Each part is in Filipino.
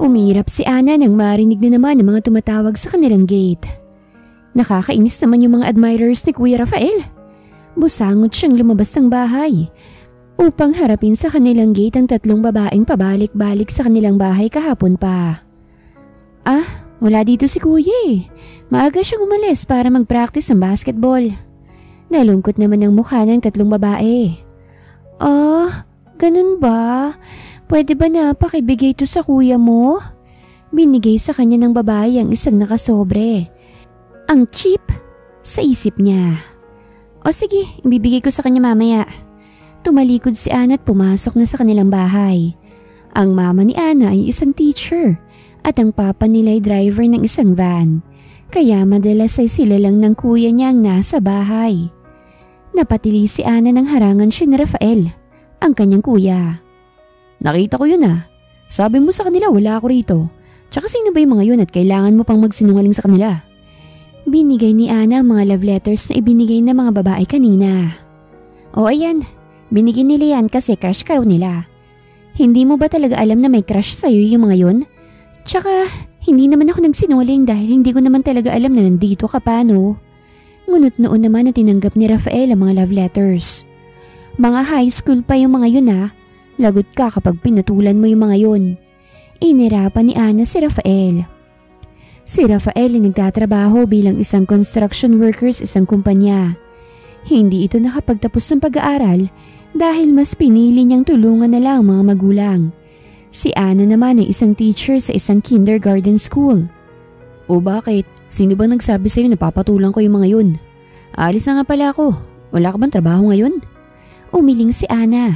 Umirap si Ana nang marinig na naman ang mga tumatawag sa kanilang gate. Nakakainis naman yung mga admirers ni Kuya Rafael. Busangot siyang lumabas ng bahay upang harapin sa kanilang gate ang tatlong babaeng pabalik-balik sa kanilang bahay kahapon pa. Wala dito si Kuya eh. Maaga siyang umalis para mag-practice ng basketball. Nalungkot naman ang mukha ng tatlong babae. Ganun ba? Pwede ba na pakibigay ito sa kuya mo? Binigay sa kanya ng babae ang isang nakasobre. Ang cheap sa isip niya. O sige, ibibigay ko sa kanya mamaya. Tumalikod si Ana at pumasok na sa kanilang bahay. Ang mama ni Ana ay isang teacher at ang papa nila ay driver ng isang van. Kaya madalas ay sila lang ng kuya niya ang nasa bahay. Napatili si Ana nang harangan siya ni Rafael, ang kanyang kuya. Nakita ko yun Sabi mo sa kanila wala ako rito. Tsaka sino ba yung mga yun at kailangan mo pang magsinungaling sa kanila? Binigay ni Ana ang mga love letters na ibinigay ng mga babae kanina. O ayan, binigyan nila yan kasi crush ka raw nila. Hindi mo ba talaga alam na may crush sa'yo yung mga yun? Tsaka hindi naman ako nagsinungaling dahil hindi ko naman talaga alam na nandito ka pa no? Ngunit noon naman na tinanggap ni Rafael ang mga love letters. Mga high school pa yung mga yun Lagot ka kapag pinatulan mo yung mga yun. Inirapan ni Ana si Rafael. Si Rafael ay nagtatrabaho bilang isang construction worker sa isang kumpanya. Hindi ito nakapagtapos ng pag-aaral dahil mas pinili niyang tulungan na lang mga magulang. Si Ana naman ay isang teacher sa isang kindergarten school. O bakit? Sino bang nagsabi sa'yo na papatulan ko yung mga yun? Alis na nga pala ako. Wala ka bang trabaho ngayon? Umiling si Ana.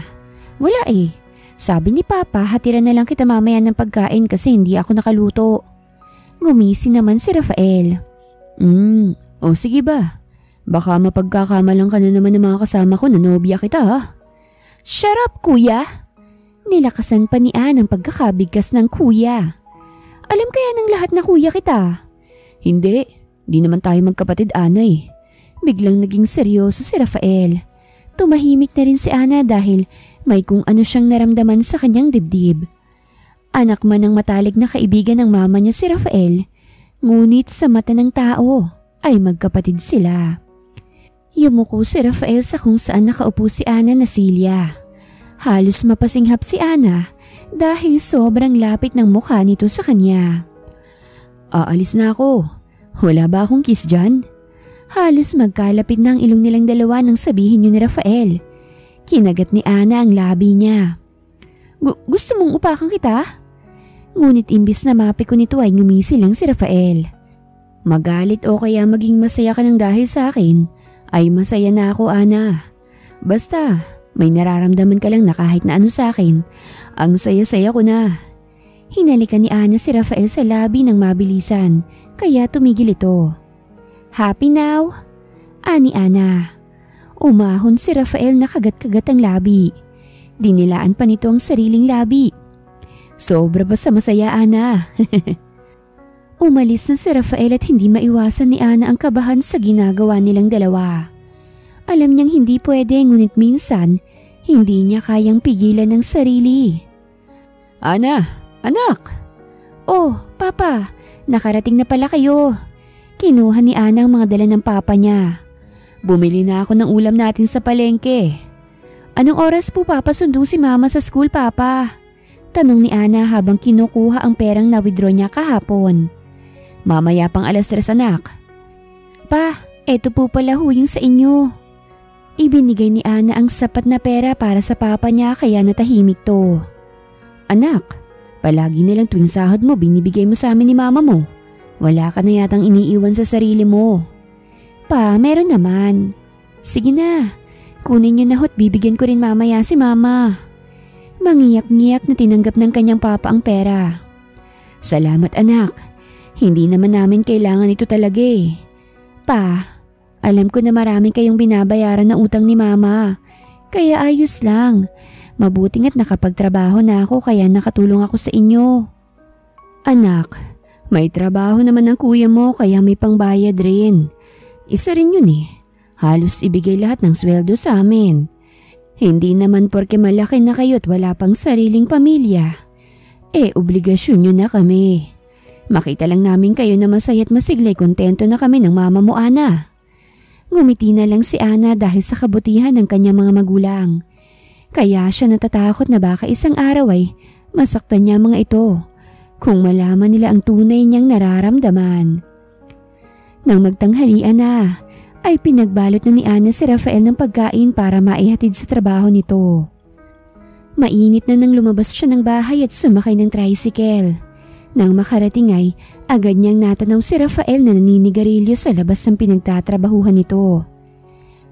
Wala eh. Sabi ni Papa, hatiran na lang kita mamaya ng pagkain kasi hindi ako nakaluto. Ngumisi naman si Rafael. O sige ba? Baka mapagkakamalang ka na naman ng mga kasama ko na nobya kita Shut up kuya! Nilakasan pa ni Ana ang pagkakabigkas ng kuya. Alam kaya ng lahat na kuya kita? Hindi naman tayo magkapatid Ana eh. Biglang naging seryoso si Rafael. Tumahimik na rin si Ana dahil may kung ano siyang naramdaman sa kanyang dibdib. Anak man ng matalik na kaibigan ng mama niya si Rafael, ngunit sa mata ng tao ay magkapatid sila. Yumuko si Rafael sa kung saan nakaupo si Ana na silya. Halos mapasinghap si Ana dahil sobrang lapit ng mukha nito sa kanya. Aalis na ako. Wala ba akong kiss dyan? Halos magkalapit na ang ilong nilang dalawa nang sabihin yun ni Rafael. Kinagat ni Ana ang labi niya. Gusto mong upakan kita? Ngunit imbis na mapik ko nito ay ngumisi lang si Rafael. Magalit o kaya maging masaya ka ng dahil sa akin, ay masaya na ako Ana. Basta may nararamdaman ka lang na kahit na ano sa akin, ang saya-saya ko na. Hinalikan ni Ana si Rafael sa labi ng mabilisan, kaya tumigil ito. Happy now? Ani Ana. Umahon si Rafael na kagat-kagat ang labi. Dinilaan pa nito ang sariling labi. Sobra ba sa masaya Ana? Umalis na si Rafael at hindi maiwasan ni Ana ang kabahan sa ginagawa nilang dalawa. Alam niyang hindi pwede ngunit minsan hindi niya kayang pigilan ng sarili. Ana, anak! Oh, Papa, nakarating na pala kayo. Kinuha ni Ana ang mga dala ng papa niya. Bumili na ako ng ulam natin sa palengke. Anong oras po papasundo si Mama sa school, Papa? Tanong ni Ana habang kinukuha ang perang na-withdraw niya kahapon. Mamaya pang 3:00 anak. Pa, eto po pala ho yung sa inyo. Ibinigay ni Ana ang sapat na pera para sa papa niya kaya natahimik to. Anak, palagi nilang tuwing sahod mo binibigay mo sa amin ni Mama mo. Wala ka na yatang iniiwan sa sarili mo. Pa, meron naman. Sige na, kunin niyo na ho't bibigyan ko rin mamaya si Mama. Mangiyak-ngiyak na tinanggap ng kanyang papa ang pera. Salamat anak, hindi naman namin kailangan ito talaga eh. Pa, alam ko na maraming kayong binabayaran na utang ni Mama, kaya ayos lang. Mabuting at nakapagtrabaho na ako kaya nakatulong ako sa inyo. Anak, may trabaho naman ng kuya mo kaya may pangbayad rin. Isa rin yun eh. Halos ibigay lahat ng sweldo sa amin. Hindi naman porke malaki na kayo at wala pang sariling pamilya. Obligasyon nyo na kami. Makita lang namin kayo na masaya at masiglay kontento na kami ng mama mo, Ana. Ngumiti na lang si Ana dahil sa kabutihan ng kanyang mga magulang. Kaya siya natatakot na baka isang araw ay masaktan niya mga ito kung malaman nila ang tunay niyang nararamdaman. Nang magtanghalian na, ay pinagbalot na ni Ana si Rafael ng pagkain para maihatid sa trabaho nito. Mainit na nang lumabas siya ng bahay at sumakay ng tricycle. Nang makarating ay agad niyang natanaw si Rafael na naninigarilyo sa labas ng pinagtatrabahuhan nito.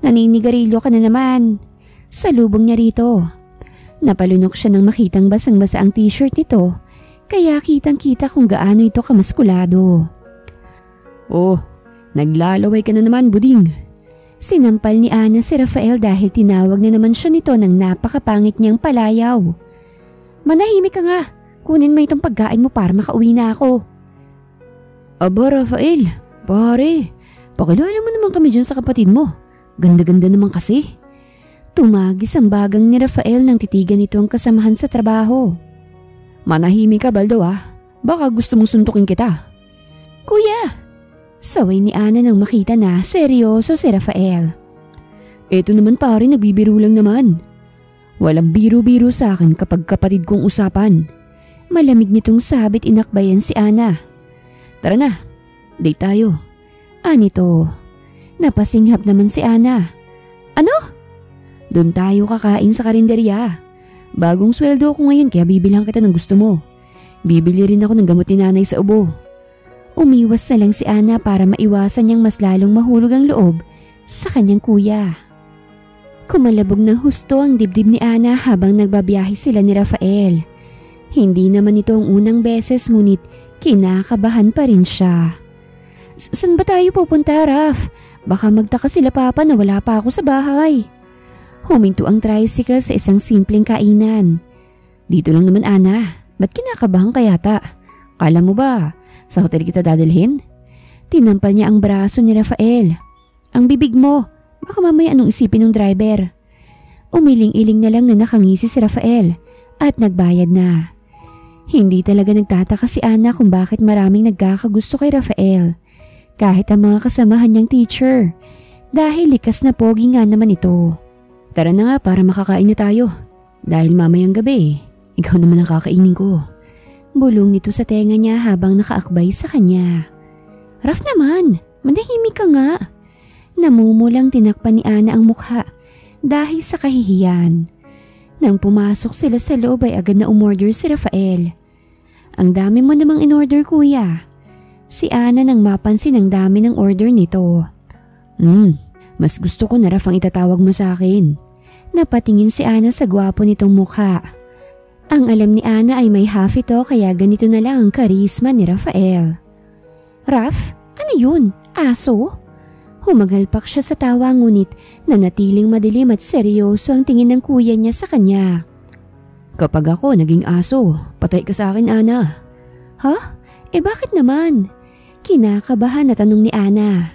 Naninigarilyo ka na naman. Salubong niya rito. Napalunok siya nang makitang basang-basa ang t-shirt nito kaya kitang-kita kung gaano ito kamaskulado. Oh, naglalaway ka na naman, buding. Sinampal ni Ana si Rafael dahil tinawag na naman siya nito ng napakapangit niyang palayaw. Manahimik ka nga. Kunin mo itong pagkain mo para makauwi na ako. Aba Rafael, pare, pakilala mo naman kami dyan sa kapatid mo. Ganda-ganda naman kasi. Tumagis ang bagang ni Rafael nang titigan ito ang kasamahan sa trabaho. Manahimik ka Baldo baka gusto mong suntukin kita. Kuya, saway ni Ana nang makita na seryoso si Rafael. Eto naman pare, nagbibiro lang naman. Walang biro-biro sa akin kapag kapatid kong usapan. Malamig nitong sabit inakbayan si Ana. Tara na, date tayo. Anito, napasinghap naman si Ana. Ano? Doon tayo kakain sa karinderya. Bagong sweldo ko ngayon kaya bibilang kita ng gusto mo. Bibili rin ako ng gamot ni nanay sa ubo. Umiwas na lang si Ana para maiwasan niyang mas lalong mahulog ang loob sa kanyang kuya. Kumalabog ng husto ang dibdib ni Ana habang nagbabiyahe sila ni Rafael. Hindi naman ito ang unang beses ngunit kinakabahan pa rin siya. Saan ba tayo pupunta, Raf? Baka magtaka sila papa na wala pa ako sa bahay. Huminto ang tricycle sa isang simpleng kainan. Dito lang naman Ana, ba't kinakabahan ka yata? Kala mo ba, sa hotel kita dadalhin? Tinampal niya ang braso ni Rafael. Ang bibig mo, baka mamaya anong isipin ng driver. Umiling-iling na lang na nakangisi si Rafael at nagbayad na. Hindi talaga nagtataka si Ana kung bakit maraming nagkakagusto kay Rafael. Kahit ang mga kasamahan niyang teacher. Dahil likas na pogi nga naman ito. Tara na nga para makakain na tayo. Dahil mamayang gabi, ikaw naman ang kakainin ko. Bulong nito sa tenga niya habang nakaakbay sa kanya. Raf naman, manahimik ka nga. Namumulang tinakpan ni Ana ang mukha dahil sa kahihiyan. Nang pumasok sila sa loob ay agad na umorder si Rafael. Ang dami mo namang in-order kuya. Si Ana nang mapansin ang dami ng order nito. Mas gusto ko na Raf ang itatawag mo sa akin. Napatingin si Ana sa gwapo nitong mukha. Ang alam ni Ana ay may half ito kaya ganito na lang ang karisma ni Rafael. Raf, ano yun? Aso? Humagalpak siya sa tawa ngunit nanatiling madilim at seryoso ang tingin ng kuya niya sa kanya. Kapag ako naging aso, patay ka sa akin Ana. Ha? Bakit naman? Kinakabahan na tanong ni Ana.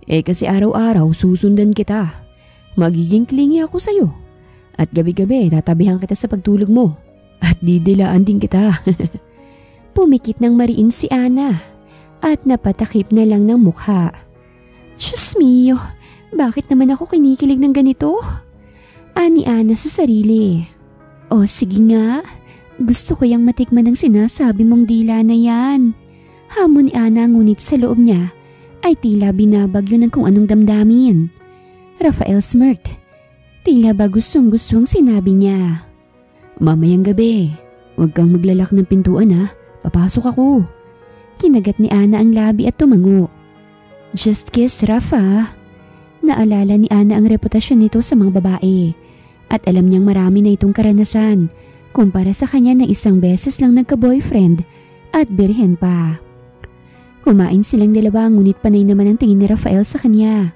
Kasi araw-araw susundan kita. Magiging clingy ako sa'yo. At gabi-gabi tatabihan kita sa pagtulog mo. At didilaan din kita. Pumikit ng mariin si Ana at napatakip na lang ng mukha. Diyos mio, bakit naman ako kinikilig ng ganito? Ani Ana sa sarili. O sige nga, gusto ko yang matikman ng sinasabi mong dila na yan. Hamon ni Ana ngunit sa loob niya ay tila binabagyo ng kung anong damdamin. Rafael smirked. Tila ba gustong-gustong sinabi niya. Mamayang gabi, huwag kang maglalak ng pintuan ha, papasok ako. Kinagat ni Ana ang labi at tumango. Just kiss, Rafa. Naalala ni Ana ang reputasyon nito sa mga babae at alam niyang marami na itong karanasan kumpara sa kanya na isang beses lang nagka-boyfriend at birhen pa. Kumain silang dalawa ngunit panay naman ang tingin ni Rafael sa kanya.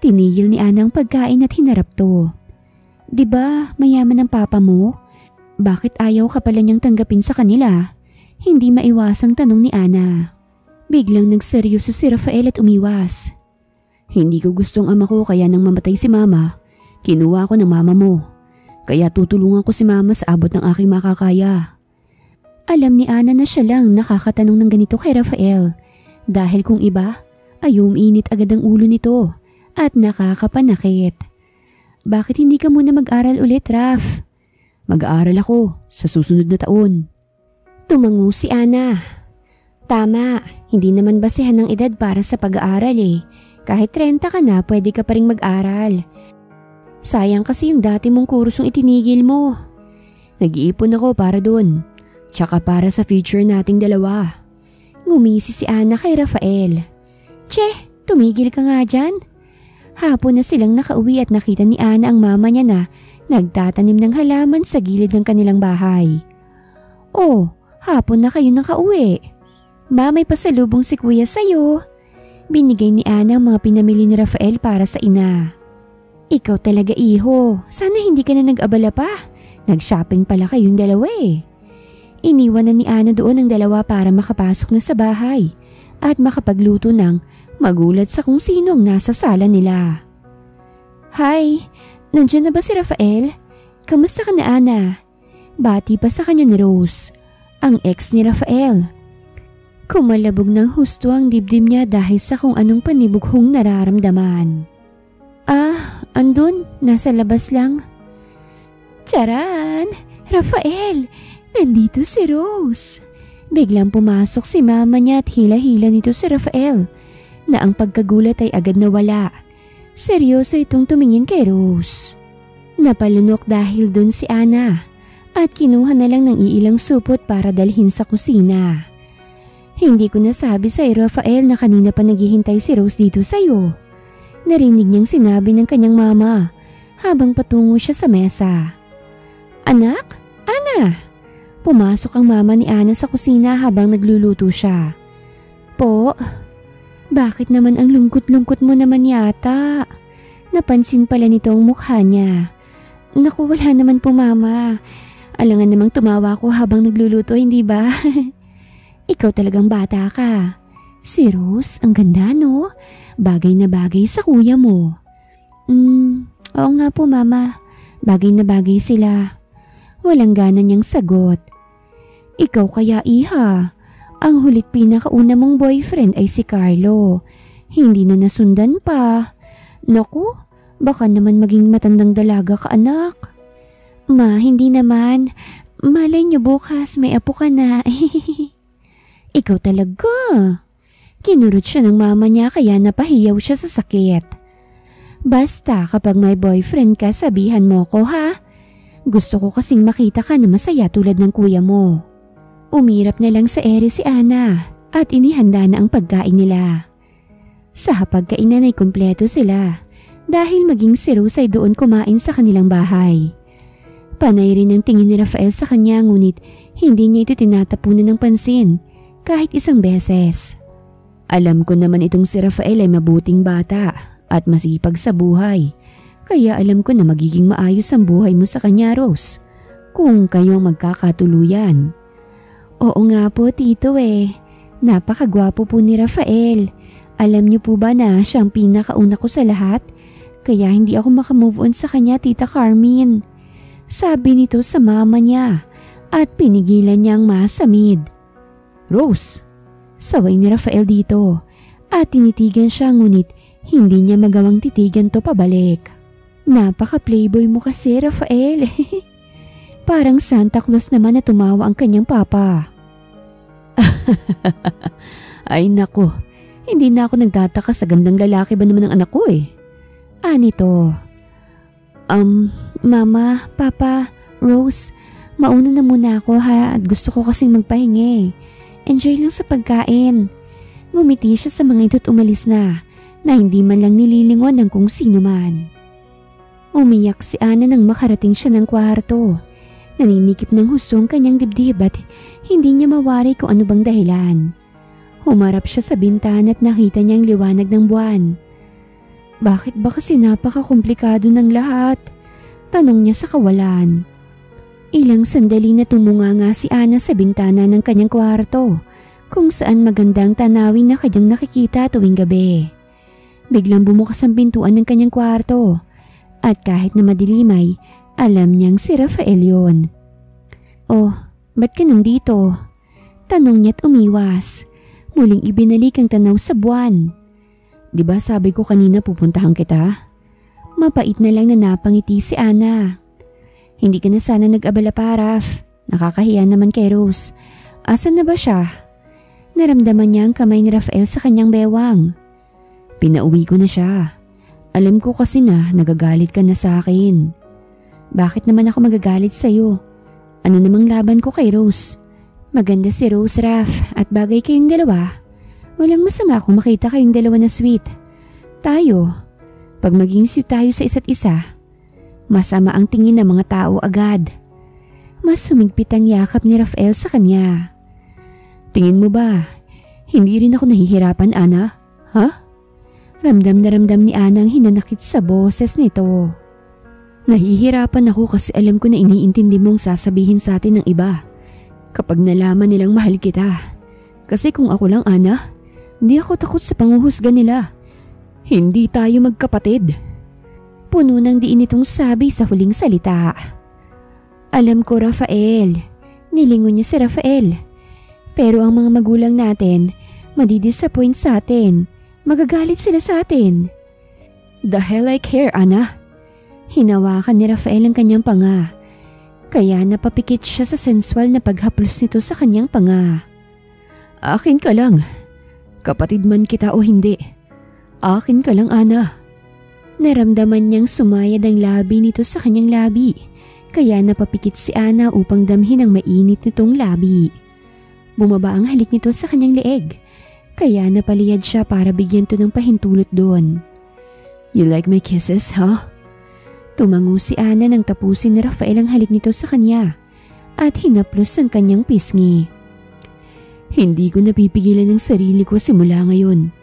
Tinigil ni Ana ang pagkain at hinarap to. Diba mayaman ang papa mo? Bakit ayaw ka pala niyang tanggapin sa kanila? Hindi maiwasang tanong ni Ana. Biglang nagseryoso si Rafael at umiwas. Hindi ko gustong ama ko kaya nang mamatay si mama, kinuha ko ng mama mo. Kaya tutulungan ko si mama sa abot ng aking makakaya. Alam ni Ana na siya lang nakakatanong ng ganito kay Rafael dahil kung iba ay umiinit agad ang ulo nito at nakakapanakit. Bakit hindi ka muna mag-aral ulit, Raf? Mag-aaral ako sa susunod na taon. Tumango si Ana. Tama, hindi naman basehan ng edad para sa pag-aaral eh. Kahit 30 ka na, pwede ka pa rin mag-aral. Sayang kasi yung dati mong kursong itinigil mo. Nag-iipon ako para dun. Tsaka para sa future nating dalawa. Ngumisi si Ana kay Rafael. Tse, tumigil ka nga dyan. Hapon na silang nakauwi at nakita ni Ana ang mama niya na nagtatanim ng halaman sa gilid ng kanilang bahay. Oh, hapon na kayo nakauwi. Ma, may pasalubong si kuya sa'yo. Binigay ni Ana ang mga pinamili ni Rafael para sa ina. Ikaw talaga iho, sana hindi ka na nag-abala pa. Nag-shopping pala kayong dalawa eh. Iniwan na ni Ana doon ang dalawa para makapasok na sa bahay at makapagluto ng magulat sa kung sino ang nasa sala nila. Hi, nandiyan na ba si Rafael? Kamusta ka na, Ana? Bati pa sa kanya ni Rose, ang ex ni Rafael. Kumalabog ng husto ang dibdib niya dahil sa kung anong panibughong nararamdaman. Andun, nasa labas lang. Charan! Rafael! Nandito si Rose! Biglang pumasok si mama niya at hila-hila nito si Rafael na ang pagkagulat ay agad nawala. Seryoso itong tumingin kay Rose. Napalunok dahil dun si Ana at kinuha na lang ng iilang supot para dalhin sa kusina. Hindi ko nasabi sa'yo, Rafael, na kanina pa naghihintay si Rose dito sa'yo. Narinig niyang sinabi ng kanyang mama habang patungo siya sa mesa. Anak? Ana! Pumasok ang mama ni Ana sa kusina habang nagluluto siya. Po? Bakit naman ang lungkot-lungkot mo naman yata? Napansin pala nito ang mukha niya. Naku, wala naman po mama. Alangan namang tumawa ko habang nagluluto, hindi ba? Ikaw talagang bata ka. Si Rose, ang ganda no? Bagay na bagay sa kuya mo. Oo nga po mama. Bagay na bagay sila. Walang gana niyang sagot. Ikaw kaya iha. Ang hulit pinakauna mong boyfriend ay si Carlo. Hindi na nasundan pa. Naku, baka naman maging matandang dalaga ka anak. Ma, hindi naman. Malay niyo bukas may apo ka na. Ikaw talaga. Kinurot siya ng mama niya kaya napahiyaw siya sa sakit. Basta kapag may boyfriend ka, sabihan mo ko ha. Gusto ko kasing makita ka na masaya tulad ng kuya mo. Umirap na lang sa ere si Ana at inihanda na ang pagkain nila. Sa hapagkainan ay kumpleto sila dahil maging si Rose ay doon kumain sa kanilang bahay. Panay rin ang tingin ni Rafael sa kanya ngunit hindi niya ito tinatapunan ng pansin kahit isang beses. Alam ko naman itong si Rafael ay mabuting bata at masipag sa buhay. Kaya alam ko na magiging maayos ang buhay mo sa kanya, Rose, kung kayo ang magkakatuluyan. Oo nga po, Tito eh. Napakagwapo po ni Rafael. Alam niyo po ba na siya ang pinakauna ko sa lahat? Kaya hindi ako makamove on sa kanya, Tita Carmen. Sabi nito sa mama niya at pinigilan niyang masamid. Rose! Saway ni Rafael dito at tinitigan siya ngunit hindi niya magawang titigan to pabalik. Napaka-playboy mo kasi, Rafael. Parang Santa Claus naman na tumawa ang kanyang papa. Ay nako, hindi na ako nagtataka sa gandang lalaki ba naman ng anak ko eh. Anito. Mama, Papa, Rose, mauna na muna ako ha at gusto ko kasing magpahingi. Enjoy lang sa pagkain. Ngumiti siya sa mga ito't umalis na hindi man lang nililingon ng kung sino man. Umiyak si Ana nang makarating siya ng kwarto. Naninikip ng husto ang kanyang dibdib at hindi niya mawari kung ano bang dahilan. Humarap siya sa bintana at nakita niya ang liwanag ng buwan. Bakit ba kasi napaka-komplikado ng lahat? Tanong niya sa kawalan. Ilang sandali na tumunga nga si Ana sa bintana ng kanyang kwarto kung saan magandang tanawin na kanyang nakikita tuwing gabi. Biglang bumukas ang pintuan ng kanyang kwarto at kahit na madilim ay alam niyang si Rafael yon. Oh, Ba't ka nandito? Tanong niya't umiwas. Muling ibinalik ang tanaw sa buwan. Di ba sabi ko kanina pupuntahan kita? Mapait na lang na napangiti si Ana. Hindi ka na sana nag-abala pa, Raf. Nakakahiya naman kay Rose. Asan na ba siya? Naramdaman niya ang kamay ni Rafael sa kanyang bewang. Pinauwi ko na siya. Alam ko kasi na nagagalit ka na sa akin. Bakit naman ako magagalit sa'yo? Ano namang laban ko kay Rose? Maganda si Rose, Raf, at bagay kayong dalawa. Walang masama kung makita kayong dalawa na sweet. Tayo, pag maging sweet tayo sa isa't isa, masama ang tingin ng mga tao agad. Mas humigpit ang yakap ni Rafael sa kanya. Tingin mo ba, hindi rin ako nahihirapan, Ana? Ha? Ramdam na ramdam ni Ana ang hinanakit sa boses nito. Nahihirapan ako kasi alam ko na iniintindi mong sasabihin sa atin ng iba kapag nalaman nilang mahal kita. Kasi kung ako lang, Ana, hindi ako takot sa panghuhusga nila. Hindi tayo magkapatid. Puno ng diin itong sabi sa huling salita. Alam ko, Rafael. Nilingon niya si Rafael. Pero ang mga magulang natin, madidisappoint sa atin. Magagalit sila sa atin. The hell I care, Ana. Hinawakan ni Rafael ang kanyang panga. Kaya napapikit siya sa sensual na paghaplos nito sa kanyang panga. Akin ka lang. Kapatid man kita o hindi. Akin ka lang, Ana. Naramdaman niyang sumayad ang labi nito sa kanyang labi. Kaya napapikit si Ana upang damhin ang mainit nitong labi. Bumaba ang halik nito sa kanyang leeg. Kaya napaliyad siya para bigyan to ng pahintulot doon. You like my kisses, huh? Tumango si Ana nang tapusin ni Rafael ang halik nito sa kanya at hinaplos ang kanyang pisngi. Hindi ko napipigilan ang sarili ko simula ngayon.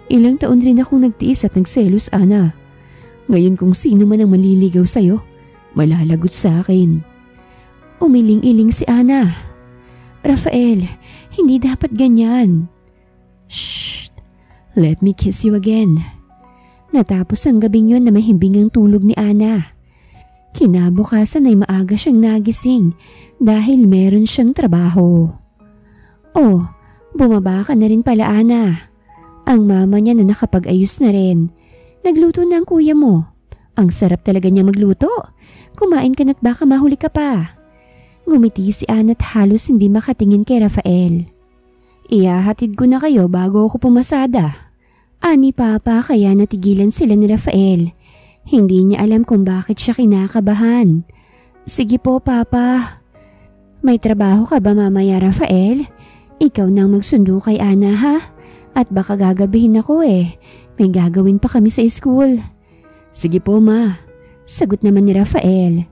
Ilang taon rin akong nagtiis at nagselos, Ana. Ngayon kung sino man ang maliligaw sa'yo, malalagot sa akin. Umiling-iling si Ana. Rafael, hindi dapat ganyan. Shh! Let me kiss you again. Natapos ang gabing yun na mahimbing ang tulog ni Ana. Kinabukasan ay maaga siyang nagising dahil meron siyang trabaho. Oh, bumaba ka na rin pala, Ana. Ang mama niya na nakapag-ayos na rin. Nagluto na ang kuya mo. Ang sarap talaga niya magluto. Kumain ka na't baka mahuli ka pa. Ngumiti si Ana at halos hindi makatingin kay Rafael. Ihahatid ko na kayo bago ako pumasada. Ani Papa kaya natigilan sila ni Rafael. Hindi niya alam kung bakit siya kinakabahan. Sige po, Papa. May trabaho ka ba mamaya, Rafael? Ikaw nang magsundo kay Ana, ha? At baka gagabihin ako eh. May gagawin pa kami sa school. Sige po, Ma. Sagot naman ni Rafael.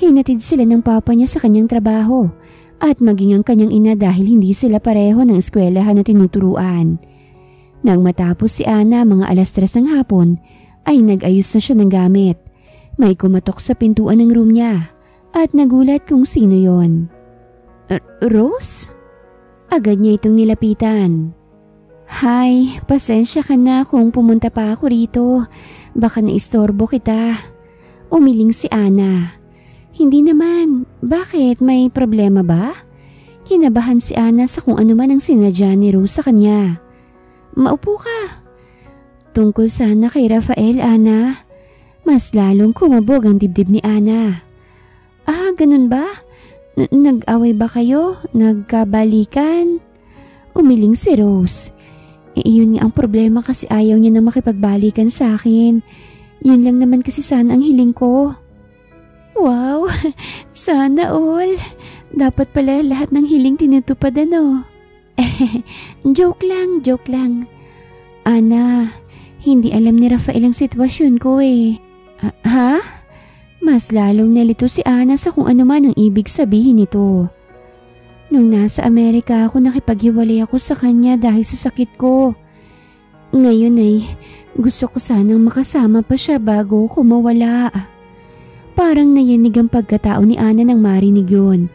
Hinatid sila ng papa niya sa kanyang trabaho at maging ang kanyang ina dahil hindi sila pareho ng eskwelahan na tinuturuan. Nang matapos si Ana mga 3:00 ng hapon ay nag-ayos na siya ng gamit. May kumatok sa pintuan ng room niya at nagulat kung sino yon. Rose? Agad niya itong nilapitan. Hi, pasensya ka na kung pumunta pa ako rito. Baka naistorbo kita. Umiling si Ana. Hindi naman. Bakit? May problema ba? Kinabahan si Ana sa kung ano man ang sinadya ni Rose sa kanya. Maupo ka. Tungkol sana kay Rafael, Ana. Mas lalong kumabog ang dibdib ni Ana. Ah, ganun ba? Nag-away ba kayo? Nagkabalikan? Umiling si Rose. Iyon nga ang problema kasi ayaw niya na makipagbalikan sa akin. Yun lang naman kasi sana ang hiling ko. Wow, sana all. Dapat pala lahat ng hiling tinutupad ano. Joke lang. Ana, hindi alam ni Rafael ang sitwasyon ko eh. Ha? Mas lalong nalito si Ana sa kung ano man ang ibig sabihin nito. Nung nasa Amerika ako nakipaghiwalay ako sa kanya dahil sa sakit ko. Ngayon ay gusto ko sanang makasama pa siya bago ko mawala. Parang nayanig ang pagkatao ni Ana nang marinig yun.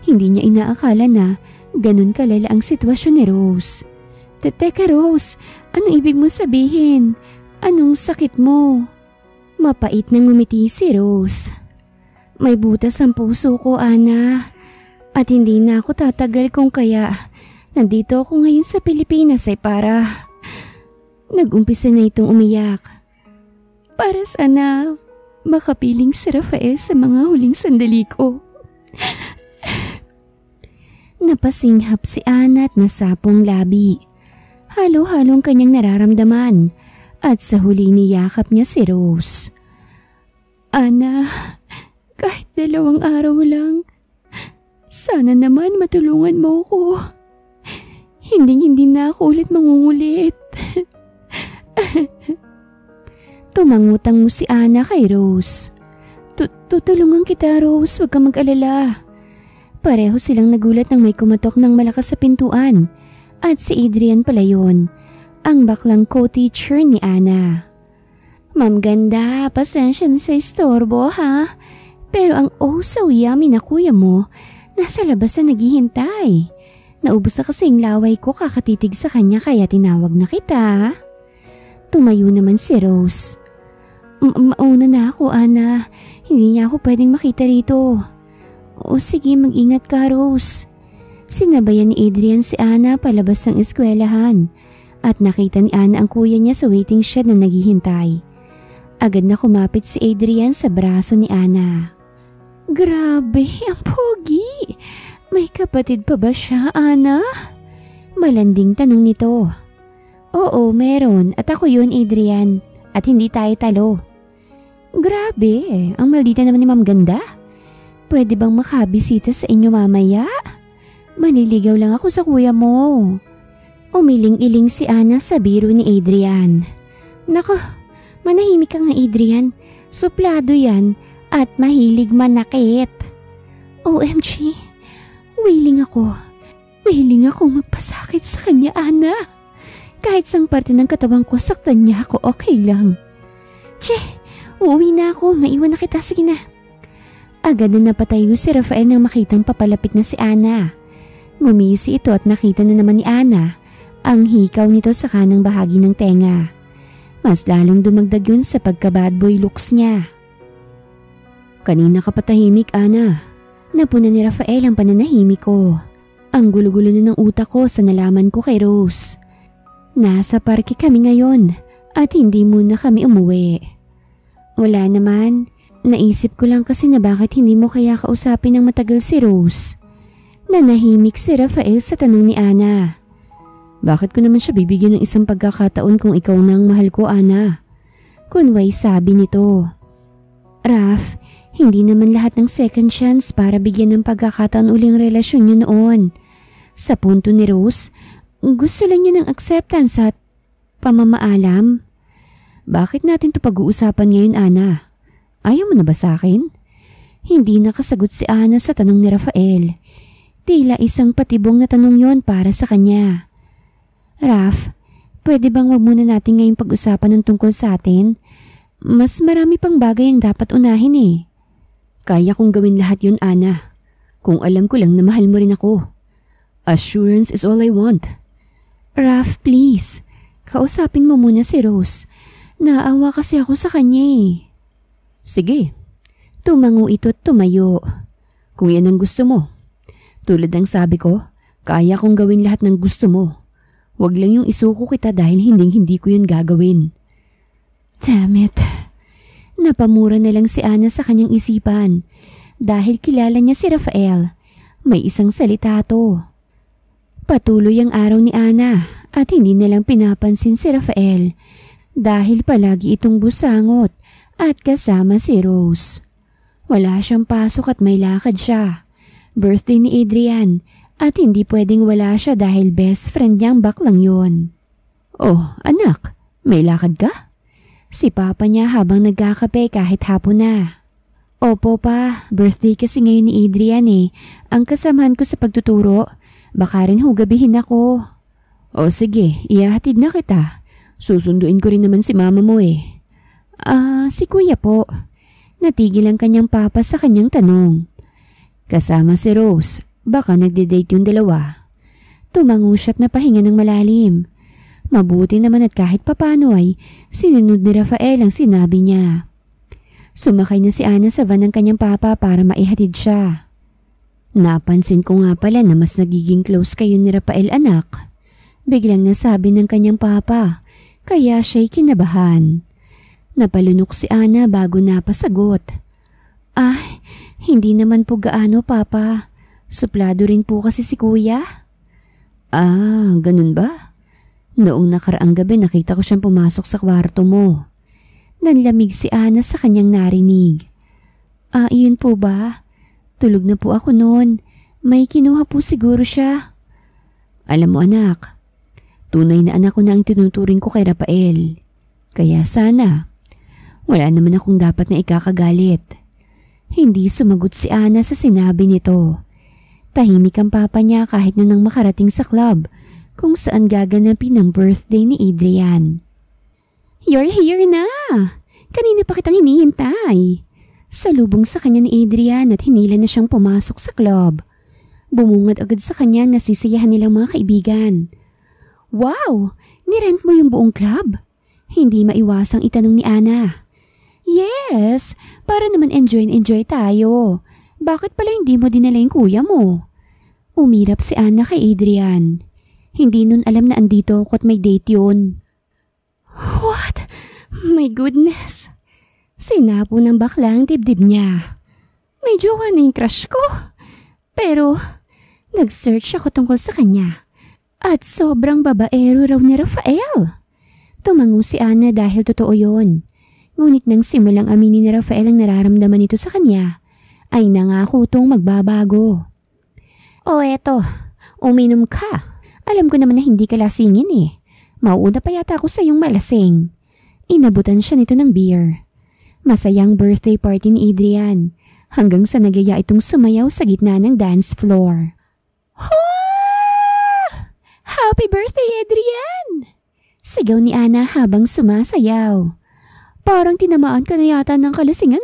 Hindi niya inaakala na ganun kalala ang sitwasyon ni Rose. Teka Rose, anong ibig mo sabihin? Anong sakit mo? Mapait na ngumiti si Rose. May butas ang puso ko, Ana. At hindi na ako tatagal kung kaya nandito ako ngayon sa Pilipinas ay para nag-umpisa na itong umiyak. Para sana makapiling si Rafael sa mga huling sandali ko. Napasinghap si Ana at nasapong labi. Halo-halong kanyang nararamdaman at sa huli niyakap niya si Rose. Ana, kahit 2 araw lang, sana naman matulungan mo ko. Hindi na ako ulit mangungulit. Tumangutang si Ana kay Rose. Tutulungan kita, Rose, huwag kang mag-alala. Pareho silang nagulat nang may kumatok ng malakas sa pintuan. At si Adrian pala yun, ang baklang co-teacher ni Ana. Ma'am Ganda, pasensya na sa istorbo ha. Pero ang so yummy na kuya mo, nasa labas na naghihintay. Naubos na kasing laway ko kakatitig sa kanya kaya tinawag na kita. Tumayo naman si Rose. Mauna na ako, Ana. Hindi niya ako pwedeng makita rito. O sige, mag-ingat ka, Rose. Sinabayan ni Adrian si Ana palabas ng eskwelahan at nakita ni Ana ang kuya niya sa waiting shed na naghihintay. Agad na kumapit si Adrian sa braso ni Ana. Grabe, ang pogi! May kapatid pa ba siya, Ana? Malanding tanong nito. Oo, meron at ako yun, Adrian. At hindi tayo talo. Grabe, ang maldita naman ni Ma'am Ganda. Pwede bang makabisita sa inyo mamaya? Maniligaw lang ako sa kuya mo. Umiling-iling si Ana sa biro ni Adrian. Nako, manahimik ka nga, Adrian. Suplado yan at mahilig manakit. OMG, willing ako magpasakit sa kanya, Ana. Kahit sang parte ng katawan ko saktan niya ako, okay lang. Tse, uuwi na ako, maiwan na kita, sige na. Agad na napatayo si Rafael nang makitang papalapit na si Ana. Ngumisi ito at nakita na naman ni Ana ang hikaw nito sa kanang bahagi ng tenga. Mas lalong dumagdag yun sa pagka-bad boy looks niya. Kanina ka patahimik, Ana. Napuna ni Rafael ang pananahimik ko. Ang gulo-gulo na ng utak ko sa nalaman ko kay Rose. Nasa parke kami ngayon at hindi muna kami umuwi. Wala naman, naisip ko lang kasi na bakit hindi mo kaya kausapin ng matagal si Rose. Nanahimik si Rafael sa tanong ni Ana. Bakit ko naman siya bibigyan ng isang pagkakataon kung ikaw nang mahal ko, Ana? Kunway sabi nito. Raf, hindi naman lahat ng second chance para bigyan ng pagkakataon uling relasyon niyo noon. Sa punto ni Rose, gusto lang niya ng acceptance at pamamaalam. Bakit natin to pag-uusapan ngayon, Ana? Ayaw mo na ba sa akin? Hindi nakasagot si Ana sa tanong ni Rafael. Tila isang patibong na tanong yon para sa kanya. Raf, pwede bang wag muna natin ngayong pag-usapan ng tungkol sa atin? Mas marami pang bagay ang dapat unahin eh. Kaya kong gawin lahat yun, Ana. Kung alam ko lang na mahal mo rin ako. Assurance is all I want. Raf, please. Kausapin mo muna si Rose. Naawa kasi ako sa kanya eh. Sige. Tumango ito at tumayo. Kung yan ang gusto mo. Tulad ng sabi ko, kaya kong gawin lahat ng gusto mo. Huwag lang yung isuko kita dahil hindi ko yun gagawin. Damn it. Napamura na lang si Ana sa kanyang isipan. Dahil kilala niya si Rafael. May isang salita to. Patuloy ang araw ni Ana at hindi nalang pinapansin si Rafael. Dahil palagi itong busangot at kasama si Rose. Wala siyang pasok at may lakad siya. Birthday ni Adrian at hindi pwedeng wala siya dahil best friend niyang baklang yun. Oh, anak, may lakad ka? Si Papa niya habang nagkakape kahit hapon na. Opo pa, birthday kasi ngayon ni Adrian eh. Ang kasamahan ko sa pagtuturo, baka rin hugabihin ako. O sige, ihahatid na kita. Susunduin ko rin naman si mama mo eh. Si kuya po. Natigil ang kanyang papa sa kanyang tanong. Kasama si Rose, baka nagde-date yung dalawa. Tumango siya't napahinga ng malalim. Mabuti naman at kahit papano ay sinunod ni Rafael ang sinabi niya. Sumakay na si Ana sa van ng kanyang papa para maihatid siya. Napansin ko nga pala na mas nagiging close kayo ni Rafael, anak. Biglang nasabi ng kanyang papa, kaya siya'y kinabahan. Napalunok si Ana bago napasagot. Hindi naman po gaano, papa. Suplado rin po kasi si kuya. Ganun ba? Noong nakaraang gabi nakita ko siyang pumasok sa kwarto mo. Nanlamig si Ana sa kanyang narinig. Iyon po ba? Tulog na po ako noon. May kinuha po siguro siya. Alam mo anak, tunay na anak ko na ang tinuturing ko kay Rafael. Kaya sana, wala naman akong dapat na ikakagalit. Hindi sumagot si Ana sa sinabi nito. Tahimik ang papa niya kahit na nang makarating sa club kung saan gaganapin ang birthday ni Adrian. You're here na! Kanina pa kitang hinihintay. Salubong sa kanya ni Adrian at hinila na siyang pumasok sa club. Bumungad agad sa kanya ang nasisiyahan nilang mga kaibigan. Wow! Nirent mo yung buong club? Hindi maiwasang itanong ni Ana. Yes! Para naman enjoy tayo. Bakit pala hindi mo dinala yung kuya mo? Umirap si Ana kay Adrian. Hindi nun alam na andito ako at may date yun. What? My goodness! Sinapo ng bakla ang dibdib niya. May jowa na yung crush ko. Pero, nag-search ako tungkol sa kanya. At sobrang babaero raw ni Rafael. Tumango si Ana dahil totoo yon. Ngunit nang simulang aminin ni Rafael ang nararamdaman nito sa kanya, ay nangako tong magbabago. Eto, uminom ka. Alam ko naman na hindi ka lasingin eh. Mauuna pa yata ako sa iyong malasing. Inabutan siya nito ng beer. Masayang birthday party ni Adrian hanggang sa nagyaya itong sumayaw sa gitna ng dance floor. Happy birthday, Adrian! Sigaw ni Ana habang sumasayaw. Parang tinamaan ka na yata ng kalasingan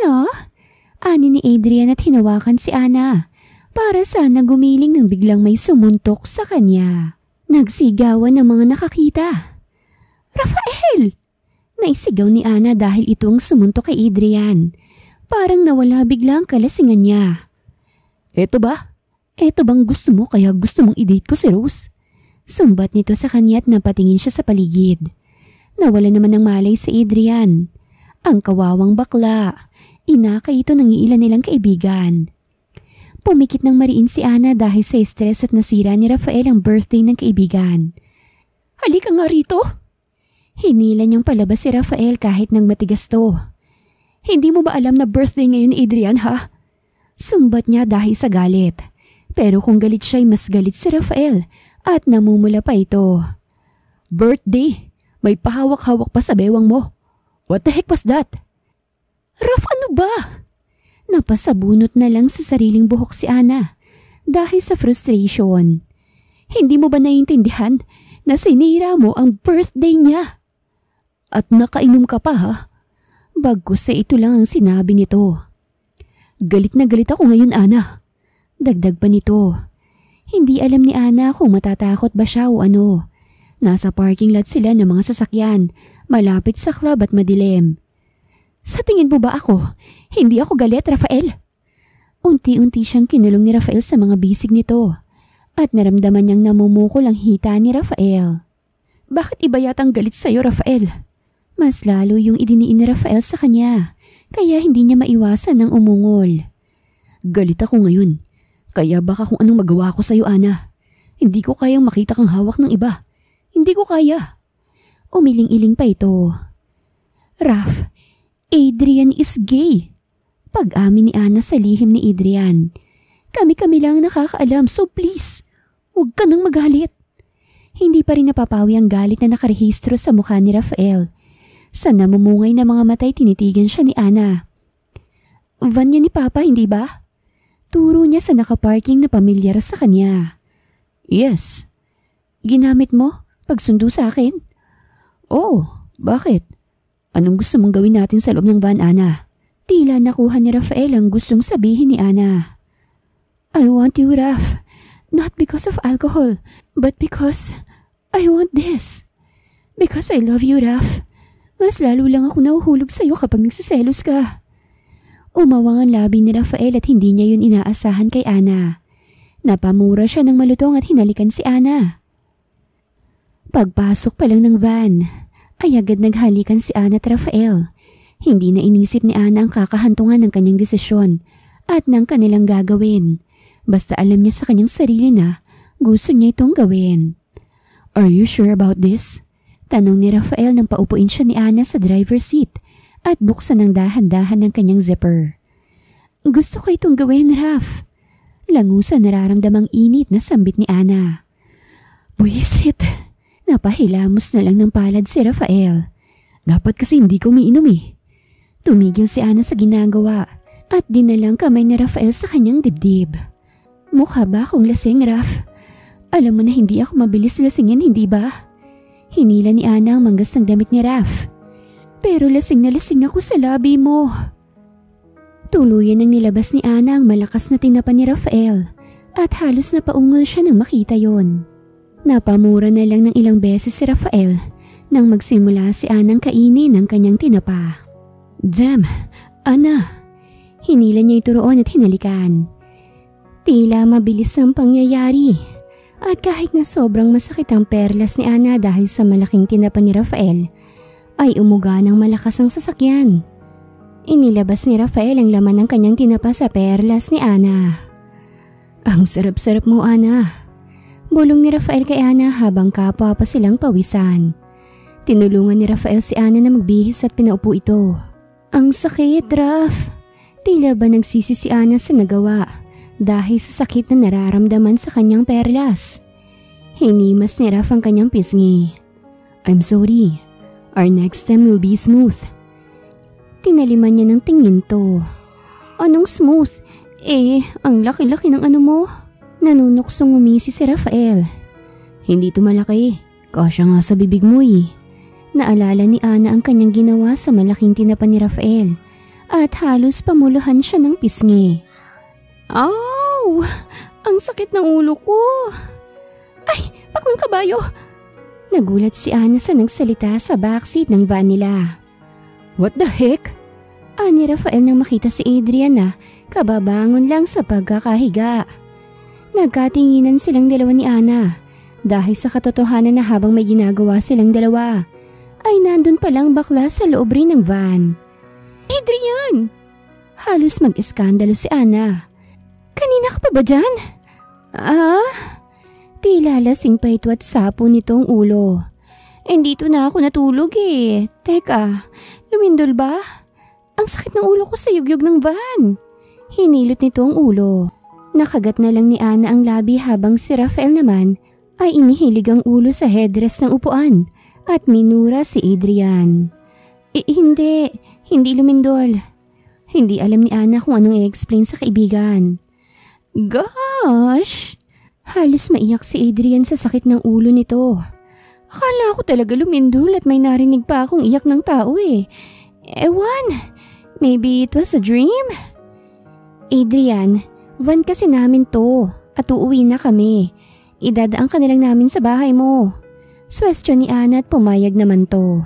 Ani ni Adrian at hinawakan si Ana para sana gumiling nang biglang may sumuntok sa kanya. Nagsigawan ng mga nakakita. Rafael! Naisigaw ni Ana dahil itong sumuntok kay Adrian. Parang nawala biglang kalasingan niya. Eto ba? Eto bang gusto mo kaya gusto mong i-date ko si Rose? Sumbat nito sa kanya at napatingin siya sa paligid. Nawala naman ng malay si Adrian. Ang kawawang bakla. Inakay ito ng iilan nilang kaibigan. Pumikit ng mariin si Ana dahil sa stress at nasira ni Rafael ang birthday ng kaibigan. Halika nga rito! Hinila niyang palabas si Rafael kahit nang matigas to. Hindi mo ba alam na birthday ngayon ni Adrian ha? Sumbat niya dahil sa galit. Pero kung galit siya'y mas galit si Rafael at namumula pa ito. Birthday? May pahawak-hawak pa sa bewang mo. What the heck was that? Raf, ano ba? Napasabunot na lang sa sariling buhok si Ana dahil sa frustration. Hindi mo ba naiintindihan na sinira mo ang birthday niya? At nakainom ka pa ha? Bagkus sa ito lang ang sinabi nito. Galit na galit ako ngayon, Ana. Dagdag pa nito. Hindi alam ni Ana kung matatakot ba siya o ano. Nasa parking lot sila ng mga sasakyan, malapit sa club at madilim. Sa tingin mo ba ako? Hindi ako galit, Rafael. Unti-unti siyang kinulong ni Rafael sa mga bisig nito at naramdaman niyang namumukol ang hita ni Rafael. Bakit iba yatang galit sa'yo, Rafael? Mas lalo yung idiniin ni Rafael sa kanya, kaya hindi niya maiwasan ng umungol. Galit ako ngayon, kaya baka kung anong magawa ko sa'yo, Ana. Hindi ko kayang makita kang hawak ng iba. Hindi ko kaya. Umiling-iling pa ito. Raf, Adrian is gay. Pag-amin ni Ana sa lihim ni Adrian. Kami-kami lang nakakaalam, so please, huwag ka nang magalit. Hindi pa rin napapawi ang galit na nakarehistro sa mukha ni Rafael. Sa namumungay na mga matay tinitigan siya ni Ana. Van niya ni Papa, hindi ba? Turo niya sa nakaparking na pamilyar sa kanya. Yes. Ginamit mo pagsundo sa akin? Oh, bakit? Anong gusto mong gawin natin sa loob ng van, Ana? Tila nakuha ni Rafael ang gustong sabihin ni Ana. I want you, Raf. Not because of alcohol, but because I want this. Because I love you, Raf. Mas lalo lang ako nahuhulog sa'yo kapag nagsiselos ka. Umawang ang labi ni Rafael at hindi niya yun inaasahan kay Ana. Napamura siya ng malutong at hinalikan si Ana. Pagpasok pa lang ng van, ay agad naghalikan si Ana at Rafael. Hindi na inisip ni Ana ang kakahantungan ng kanyang desisyon at ng kanilang gagawin. Basta alam niya sa kanyang sarili na gusto niya itong gawin. "Are you sure about this?" Tanong ni Rafael nang paupuin siya ni Ana sa driver's seat at buksan ng dahan-dahan ng kanyang zipper. "Gusto ko itong gawin, Raf." Langusan nararamdamang init na sambit ni Ana. "Buisit." Napahilamos na lang ng palad si Rafael. "Dapat kasi hindi ko umiinom eh." Tumigil si Ana sa ginagawa at dinalang kamay ni Rafael sa kanyang dibdib. "Mukha ba akong lasing, Raf? Alam mo na hindi ako mabilis lasingin, hindi ba?" Hinila ni Ana ang manggas ng damit ni Raf. "Pero lasing na lasing ako sa labi mo." Tuluyan nang nilabas ni Ana ang malakas na tinapa ni Rafael at halos napaungol siya nang makita yon. Napamura na lang ng ilang beses si Rafael nang magsimula si Anang kainin ang kanyang tinapa. "Damn, Ana!" Hinila niya ito roon at hinalikan. Tila mabilis ang pangyayari at kahit na sobrang masakit ang perlas ni Ana dahil sa malaking tinapa ni Rafael, ay umuga ng malakas ang sasakyan. Inilabas ni Rafael ang laman ng kanyang tinapa sa perlas ni Ana. "Ang sarap-sarap mo, Ana." Bulong ni Rafael kay Ana habang kapwa pa silang pawisan. Tinulungan ni Rafael si Ana na magbihis at pinaupo ito. "Ang sakit, Raf." Tila ba nagsisi si Ana sa nagawa dahil sa sakit na nararamdaman sa kanyang perlas. Hinimas ni Raf ang kanyang pisngi. "I'm sorry. Our next time will be smooth." Tinaliman niya ng tingin to. "Anong smooth? Ang laki-laki ng ano mo." Nanunuksong umisi si Rafael. "Hindi to malaki. Kasya nga sa bibig mo eh." Naalala ni Ana ang kanyang ginawa sa malaking tinapa ni Rafael at halos pamuluhan siya ng pisngi. "Ow! Ang sakit ng ulo ko." "Ay, paklong kabayo!" Nagulat si Ana sa nagsalita sa backseat ng van nila. "What the heck?" Ani Rafael nang makita si Adrian na kababangon lang sa pagkakahiga. Nagkatinginan silang dalawa ni Ana dahil sa katotohanan na habang may ginagawa silang dalawa ay nandun palang bakla sa loob rin ng van. "Adrian!" Halos mag-eskandalo si Ana. "Kanina ka pa ba dyan?" Tila lasing pa ito at sapo nitong ulo. "Dito na ako natulog eh. Teka, lumindol ba? Ang sakit ng ulo ko sa yugyug ng van." Hinilot nito ang ulo. Nakagat na lang ni Ana ang labi habang si Rafael naman ay inihilig ang ulo sa headrest ng upuan at minura si Adrian. Hindi lumindol." Hindi alam ni Ana kung anong i-explain sa kaibigan. "Gosh!" Halos maiyak si Adrian sa sakit ng ulo nito. "Akala ko talaga lumindol at may narinig pa akong iyak ng tao eh. Ewan, maybe it was a dream?" "Adrian, van kasi namin to at uuwi na kami. Idadaan ka na lang namin sa bahay mo." Swestyon ni Ana at pumayag naman to.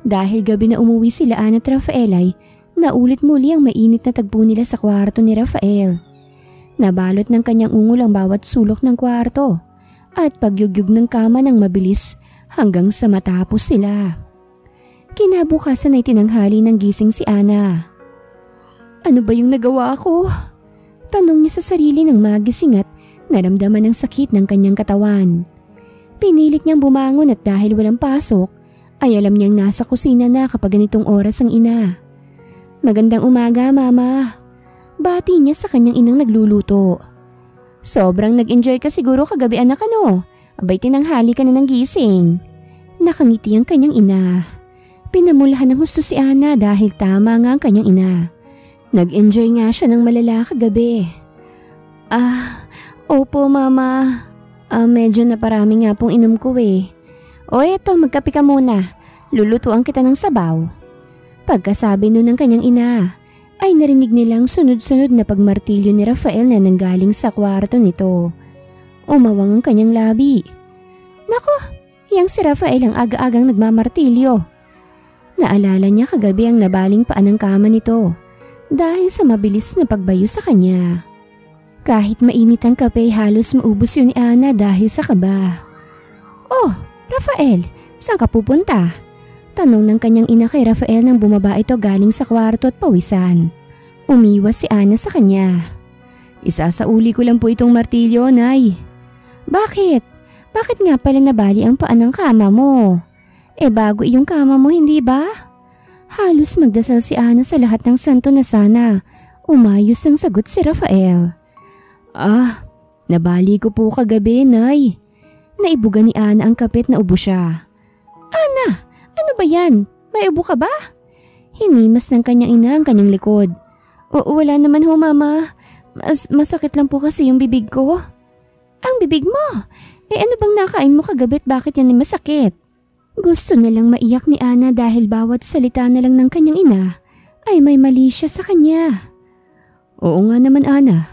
Dahil gabi na umuwi sila Ana at Rafael ay naulit muli ang mainit na tagpo nila sa kwarto ni Rafael. Nabalot ng kanyang ungol ang bawat sulok ng kwarto at pagyugyug ng kama ng mabilis hanggang sa matapos sila. Kinabukasan ay tinanghali ng gising si Ana. "Ano ba yung nagawa ko?" Tanong niya sa sarili ng magising at naramdaman ang sakit ng kanyang katawan. Pinilit niyang bumangon at dahil walang pasok ay alam niyang nasa kusina na kapag ganitong oras ang ina. "Magandang umaga, Mama." Bati niya sa kanyang inang nagluluto. "Sobrang nag-enjoy ka siguro kagabi, anak, ano? Abay, tinanghali ka na ng gising." Nakangiti ang kanyang ina. Pinamulahan ng husto si Ana dahil tama nga ang kanyang ina. Nag-enjoy nga siya ng malala kagabi. Opo, Mama. Medyo naparami nga pong inom ko eh. O eto, magkape ka muna. Lulutuan kita ng sabaw." Pagkasabi nun ng kanyang ina, ay narinig nilang sunod-sunod na pagmartilyo ni Rafael na nanggaling sa kwarto nito. Umawang ang kanyang labi. Nako, yang si Rafael ang aga-agang nagmamartilyo. Naalala niya kagabi ang nabaling paan ng kama nito dahil sa mabilis na pagbayo sa kanya. Kahit mainit ang kape, halos maubos yun ni Ana dahil sa kaba. Oh, Rafael, saan ka pupunta? Tanong ng kanyang ina kay Rafael nang bumaba ito galing sa kwarto at pawisan. Umiwas si Ana sa kanya. Isasauli ko lang po itong martilyo, Nay. Bakit? Bakit nga pala nabali ang paa ng kama mo? Bago iyong kama mo, hindi ba? Halos magdasal si Ana sa lahat ng santo na sana umayos ang sagot si Rafael. Nabali ko po kagabi, Nay. Naibuga ni Ana ang kapit na ubo siya. Ana, ano ba yan? May ubo ka ba? Hinimas ng kanyang ina ang kanyang likod. Wala naman ho, Mama. Masakit lang po kasi yung bibig ko. Ang bibig mo? Ano bang nakain mo kagabi at bakit yan ay masakit? Gusto na lang maiyak ni Ana dahil bawat salita na lang ng kanyang ina ay may mali siya sa kanya. Oo nga naman, Ana.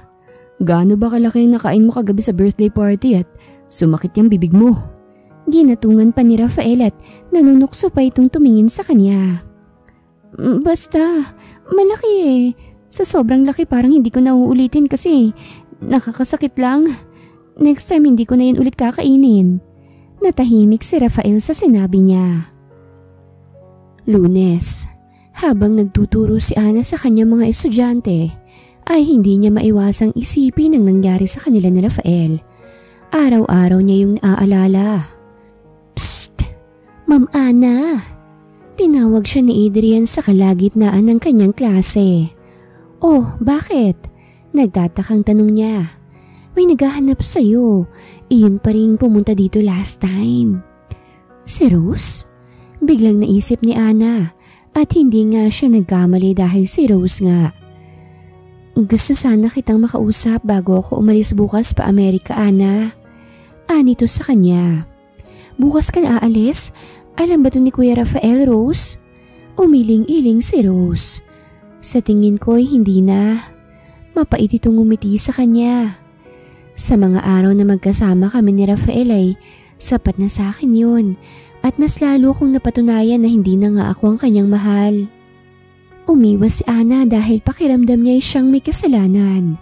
Gaano ba kalaki ang nakain mo kagabi sa birthday party at sumakit yung bibig mo? Ginatungan pa ni Rafael at nanunukso pa itong tumingin sa kanya. Basta, malaki eh. Sa sobrang laki parang hindi ko na uulitin kasi nakakasakit lang. Next time hindi ko na yun ulit kakainin. Natahimik si Rafael sa sinabi niya. Lunes, habang nagtuturo si Ana sa kanyang mga estudyante, ay hindi niya maiwasang isipin ang nangyari sa kanila ni Rafael. Araw-araw niya yung naaalala. Psst! Ma'am Ana! Tinawag siya ni Adrian sa kalagitnaan ng kanyang klase. Oh, bakit? Nagtatakang tanong niya. May naghahanap sa'yo. Iyon pa rin pumunta dito last time. Si Rose? Biglang naisip ni Ana at hindi nga siya nagkamali dahil si Rose nga. Gusto sana kitang makausap bago ako umalis bukas pa Amerika, Ana. Anito sa kanya. Bukas ka na aalis? Alam ba ito ni Kuya Rafael, Rose? Umiling-iling si Rose. Sa tingin ko ay hindi na. Mapait itong umiti sa kanya. Sa mga araw na magkasama kami ni Rafael ay sapat na sa akin yun at mas lalo kong napatunayan na hindi na nga ako ang kanyang mahal. Umiwas si Ana dahil pakiramdam niya ay siyang may kasalanan.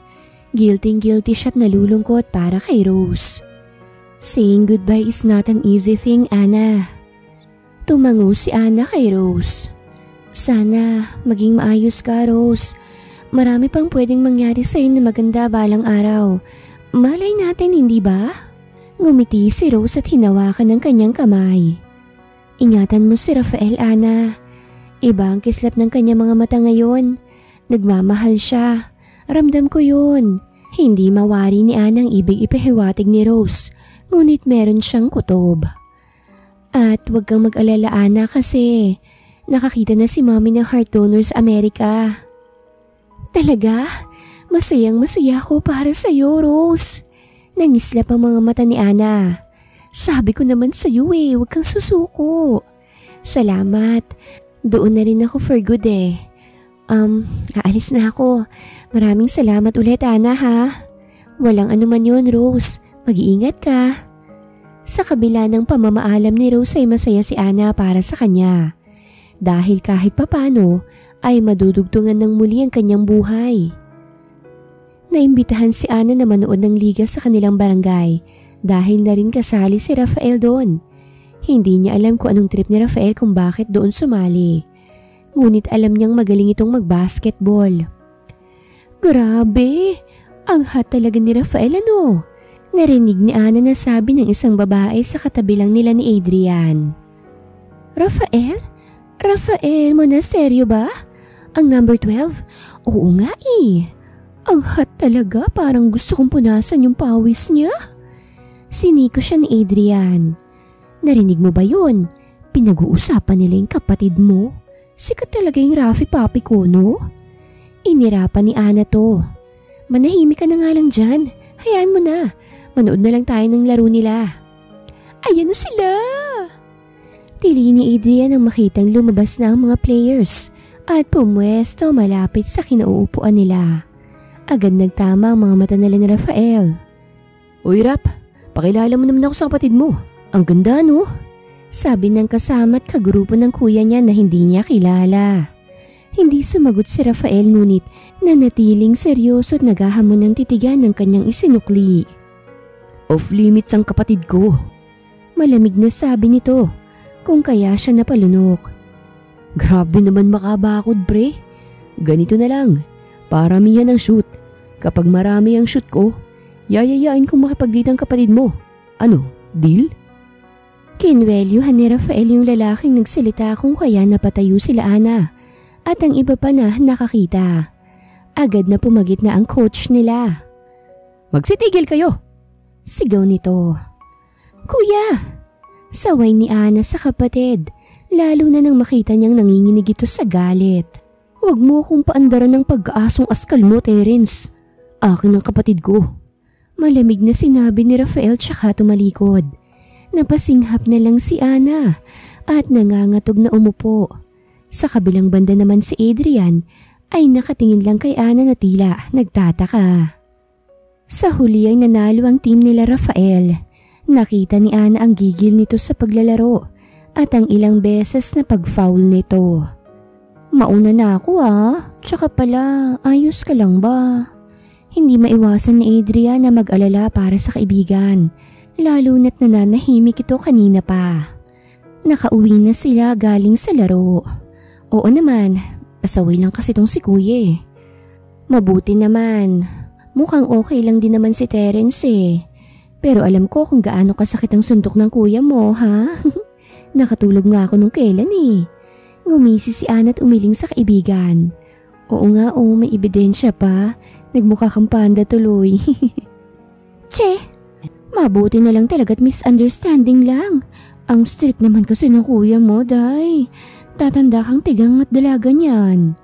Guilty siya at nalulungkot para kay Rose. Saying goodbye is not an easy thing, Ana. Tumango si Ana kay Rose. Sana maging maayos ka, Rose. Marami pang pwedeng mangyari sa'yo na maganda balang araw. Malay natin, hindi ba? Ngumiti si Rose at hinawakan ng kanyang kamay. Ingatan mo si Rafael, Ana. Iba ang kislap ng kanyang mga mata ngayon. Nagmamahal siya. Ramdam ko yun. Hindi mawari ni Ana ang ibig ipahiwatig ni Rose, ngunit meron siyang kutob. At huwag kang mag-alala, Ana, kasi nakakita na si Mommy ng heart donor sa Amerika. Talaga? Masayang-masaya ko para sa'yo, Rose. Nangislap ang mga mata ni Ana. Sabi ko naman sa'yo huwag kang susuko. Salamat. Doon na rin ako for good eh. Aalis na ako. Maraming salamat ulit, Ana, ha? Walang anuman yun, Rose. Mag-iingat ka. Sa kabila ng pamamaalam ni Rose ay masaya si Ana para sa kanya. Dahil kahit papano ay madudugtungan ng muli ang kanyang buhay. Naimbitahan si Ana na manood ng liga sa kanilang barangay dahil na rin kasali si Rafael doon. Hindi niya alam kung anong trip ni Rafael kung bakit doon sumali. Ngunit alam niyang magaling itong mag-basketball. Grabe! Ang hot talaga ni Rafael, ano? Narinig ni Ana na sabi ng isang babae sa katabi lang nila ni Adrian. Rafael? Rafael, monasteryo ba? Ang number 12? Oo nga eh. Ang hot talaga, parang gusto kong punasan yung pawis niya. Siniko siya ni Adrian. Narinig mo ba yun? Pinag-uusapan nila yung kapatid mo. Sikat talaga yung Rafi papi ko, no? Inirapan ni Ana to. Manahimik ka na nga lang dyan. Hayaan mo na. Manood na lang tayo ng laro nila. Ayan na sila! Tili ni Adrian ang makitang lumabas na ang mga players at pumwesto malapit sa kinauupuan nila. Agad nagtama ang mga mata nila ni Rafael. Uy, Rap, pakilala mo naman ako sa kapatid mo. Ang ganda, no? Sabi ng kasama at kagrupo ng kuya niya na hindi niya kilala. Hindi sumagot si Rafael ngunit nanatiling seryoso at naghahamon ng titigan ng kanyang isinukli. Off limits ang kapatid ko. Malamig na sabi nito kung kaya siya napalunok. Grabe naman makabakod pre. Ganito na lang, paramihan ang shoot. Kapag marami ang shoot ko, yayayain kong makipagdate ang kapatid mo. Ano, deal? Kinwelyuhan ni Rafael yung lalaking nagsalita kung kaya napatayo sila Ana at ang iba pa na nakakita. Agad na pumagit na ang coach nila. Magsitigil kayo! Sigaw nito. Kuya! Saway ni Ana sa kapatid, lalo na nang makita niyang nanginginig ito sa galit. Huwag mo akong paandaran ng pag-aasong askal mo, Terence. Akin ang kapatid ko. Malamig na sinabi ni Rafael tsaka tumalikod. Napasinghap na lang si Ana at nangangatog na umupo. Sa kabilang banda naman si Adrian ay nakatingin lang kay Ana na tila nagtataka. Sa huli ay nanalo ang team nila Rafael. Nakita ni Ana ang gigil nito sa paglalaro at ang ilang beses na pag-foul nito. Mauna na ako tsaka pala ayos ka lang ba? Hindi maiwasan ni Adrian na mag-alala para sa kaibigan, lalo na't nananahimik ito kanina pa. Nakauwi na sila galing sa laro. Oo naman, pasaway lang kasi tong si kuya . Mabuti naman, mukhang okay lang din naman si Terence . Pero alam ko kung gaano kasakit ang suntok ng kuya mo, ha? Nakatulog nga ako nung kailan . Ngumisi si Ana at umiling sa kaibigan. Oo nga may ebidensya pa. Nagmukha kang panda tuloy. Che, mabuti na lang talaga't misunderstanding lang. Ang strict naman kasi ng kuya mo, day. Tatanda kang tigang at dalaga niyan.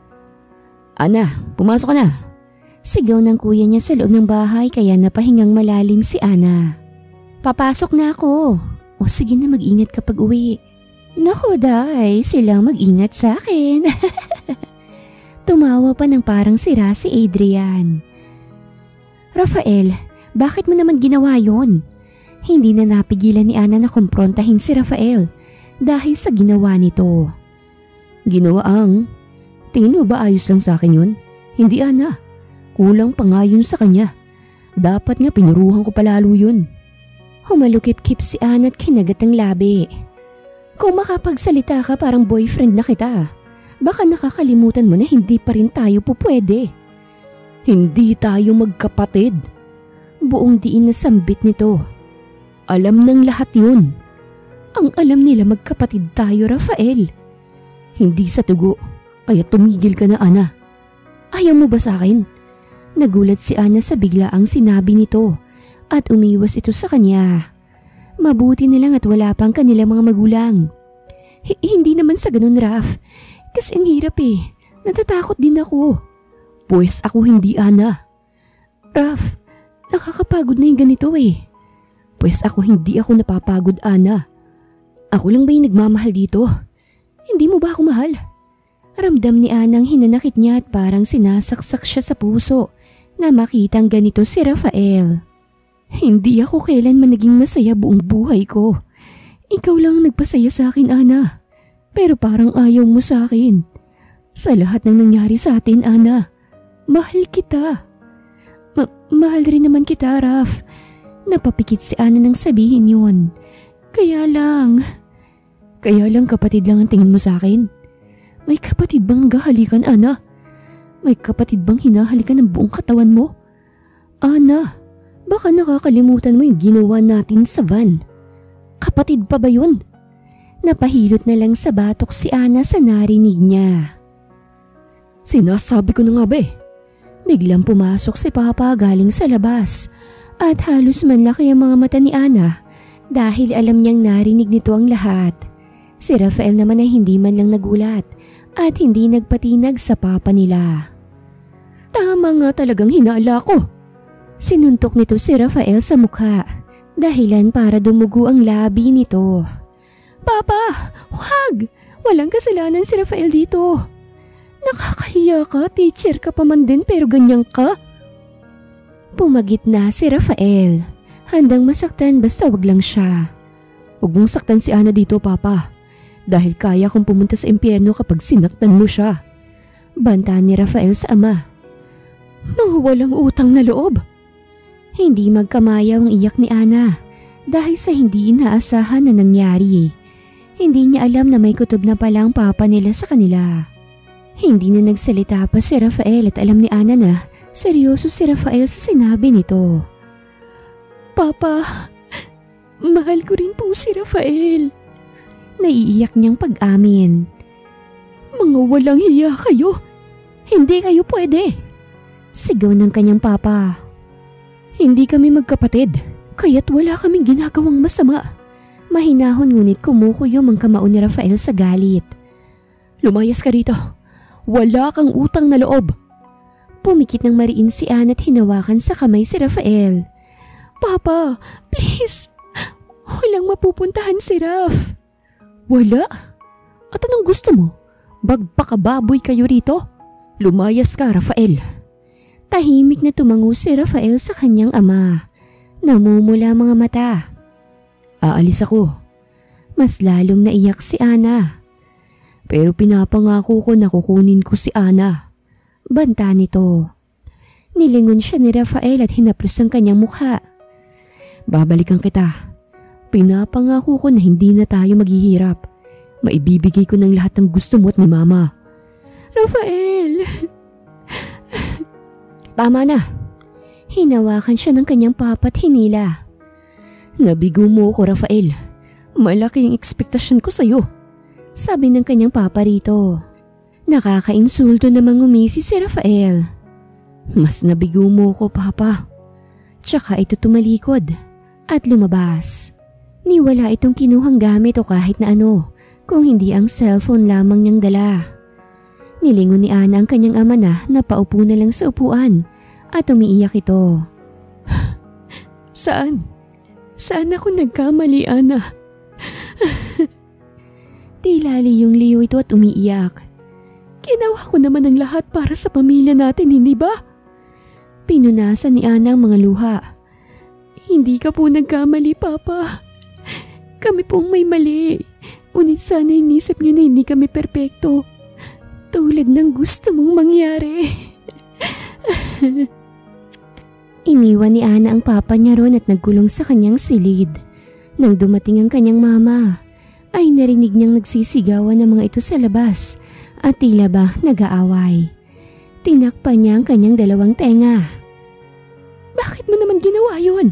Ana, pumasok ka na. Sigaw ng kuya niya sa loob ng bahay kaya napahingang malalim si Ana. Papasok na ako. O sige na, mag-ingat kapag uwi. Naku day, silang mag-ingat sa akin. Tumawa pa ng parang sira si Adrian. Rafael, bakit mo naman ginawa yon? Hindi na napigilan ni Ana na kumprontahin si Rafael dahil sa ginawa nito. Ginawa ang? Tingin mo ba ayos lang sa akin yun? Hindi Ana, kulang pa nga yun sa kanya. Dapat nga pinuruhan ko palalo yun. Humalukip-kip si Ana at kinagat ang labi. Kung makapagsalita ka parang boyfriend na kita, baka nakakalimutan mo na hindi pa rin tayo pupwede. Hindi tayo magkapatid. Buong diin na sambit nito. Alam ng lahat yun. Ang alam nila magkapatid tayo, Rafael. Hindi sa tugo, kaya tumigil ka na Ana. Ayaw mo ba sa akin? Nagulat si Ana sa biglaang sinabi nito at umiwas ito sa kanya. Mabuti na lang at wala pang kanilang mga magulang. Hindi naman sa ganun, Raf. Kasi ang hirap Natatakot din ako. Pues ako hindi, Ana. Raf, nakakapagod na yung ganito Pues ako hindi ako napapagod, Ana. Ako lang ba yung nagmamahal dito? Hindi mo ba ako mahal? Ramdam ni Ana ang hinanakit niya at parang sinasaksak siya sa puso na makitang ganito si Rafael. Hindi ako kailanman naging masaya buong buhay ko. Ikaw lang ang nagpasaya sa akin, Ana. Pero parang ayaw mo sa akin. Sa lahat ng nangyari sa atin, Ana, mahal kita. Mahal rin naman kita, Raf. Napapikit si Ana nang sabihin yun. Kaya lang kapatid lang ang tingin mo sa akin. May kapatid bang gahalikan, Ana? May kapatid bang hinahalikan ng buong katawan mo? Ana, baka nakakalimutan mo yung ginawa natin sa van. Kapatid pa ba yun? Napahilot na lang sa batok si Ana sa narinig niya. Sinasabi ko na nga ba Biglang pumasok si Papa galing sa labas at halos manlaki ang mga mata ni Ana dahil alam niyang narinig nito ang lahat. Si Rafael naman ay hindi man lang nagulat at hindi nagpatinag sa papa nila. Tama nga talagang hinala ko. Sinuntok nito si Rafael sa mukha, dahilan para dumugo ang labi nito. Papa, wag! Walang kasalanan si Rafael dito. Nakakahiya ka, teacher ka pa man din pero ganyan ka. Pumagit na si Rafael, handang masaktan basta wag lang siya. Huwag mong saktan si Ana dito, Papa. Dahil kaya kong pumunta sa impyerno kapag sinaktan mo siya. Banta ni Rafael sa ama. Mga walang utang na loob. Hindi magkamaya ang iyak ni Ana dahil sa hindi inaasahan na nangyari. Hindi niya alam na may kutob na palang papa nila sa kanila. Hindi na nagsalita pa si Rafael at alam ni Ana na seryoso si Rafael sa sinabi nito. Papa, mahal ko rin po si Rafael. Naiiyak niyang pag-amin. Mga walang hiya kayo. Hindi kayo pwede. Sigaw ng kanyang papa. Hindi kami magkapatid, kaya't wala kaming ginagawang masama. Mahinahon ngunit kumukuyom ang kamao ni Rafael sa galit. Lumayas ka rito. Wala kang utang na loob. Pumikit ng mariin si Ana at hinawakan sa kamay si Rafael. Papa, please. Walang mapupuntahan si Raf. Wala? At anong gusto mo? Bagpakababoy kayo rito? Lumayas ka, Rafael. Tahimik na tumango si Rafael sa kanyang ama. Namumula mga mata. Aalis ako. Mas lalong naiyak si Ana. Pero pinapangako ko na kukunin ko si Ana. Banta nito. Nilingon siya ni Rafael at hinaplos ang kanyang mukha. Babalikan kita. Pinapangako ko na hindi na tayo maghihirap. Maibibigay ko ng lahat ng gusto mo at ni Mama. Rafael! Tama na. Hinawakan siya ng kanyang papa at hinila. Nabigo mo ko, Rafael. Malaki ang ekspektasyon ko sa'yo. Sabi ng kanyang papa rito. Nakakainsulto namang umisi si Rafael. Mas nabigo mo ko, Papa. Tsaka ito tumalikod at lumabas. Niwala itong kinuhang gamit o kahit na ano, kung hindi ang cellphone lamang niyang dala. Nilingon ni Ana ang kanyang ama na napaupo na lang sa upuan at umiiyak ito. Saan? Saan ako nagkamali, Ana? Tila liyong-liyo ito at umiiyak. Ginawa ko naman ang lahat para sa pamilya natin, hindi ba? Pinunasan ni Ana ang mga luha. Hindi ka po nagkamali, Papa. Kami pong may mali. Ngunit sana inisip niyo na hindi kami perpekto. Tulad ng gusto mong mangyari. Iniwan ni Ana ang papa niya ron at nagkulong sa kanyang silid. Nang dumating ang kanyang mama, ay narinig niyang nagsisigawan ng mga ito sa labas at tila ba nag-aaway. Tinakpan niya ang kanyang dalawang tenga. Bakit mo naman ginawa yun?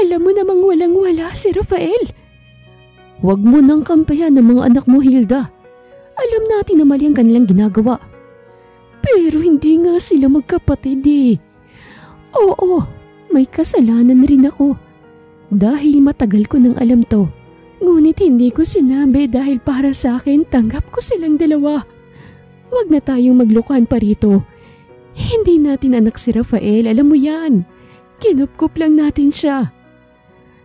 Alam mo namang walang-wala si Rafael. Huwag mo nang kampayan ng mga anak mo, Hilda. Alam natin na mali ang kanilang ginagawa. Pero hindi nga sila magkapatid eh. Oo, may kasalanan rin ako. Dahil matagal ko nang alam to. Ngunit hindi ko sinabi dahil para sa akin tanggap ko silang dalawa. Huwag na tayong maglukuhan pa rito. Hindi natin anak si Rafael, alam mo yan. Kinupkup lang natin siya.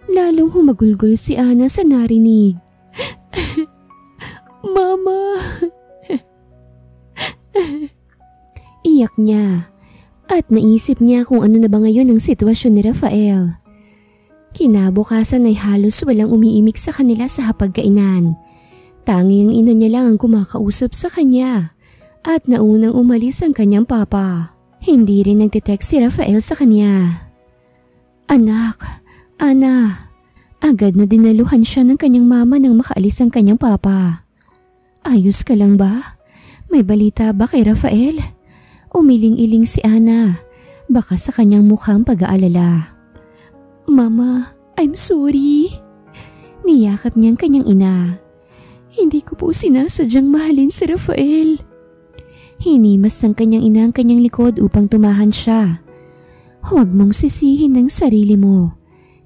Lalong humagulgol si Ana sa narinig. Mama! Iyak niya at naisip niya kung ano na ba ngayon ang sitwasyon ni Rafael. Kinabukasan ay halos walang umiimik sa kanila sa hapagkainan. Tanging ang ina niya lang ang kumakausap sa kanya at naunang umalis ang kanyang papa. Hindi rin nagtitext si Rafael sa kanya. Anak, Ana, agad na dinaluhan siya ng kanyang mama nang makaalis ang kanyang papa. Ayos ka lang ba? May balita ba kay Rafael? Umiling-iling si Ana, baka sa kanyang mukhang pag-aalala. Mama, I'm sorry. Niyakap niyang kanyang ina. Hindi ko po sinasadyang mahalin si Rafael. Hinimas ng kanyang ina ang kanyang likod upang tumahan siya. Huwag mong sisihin ng sarili mo.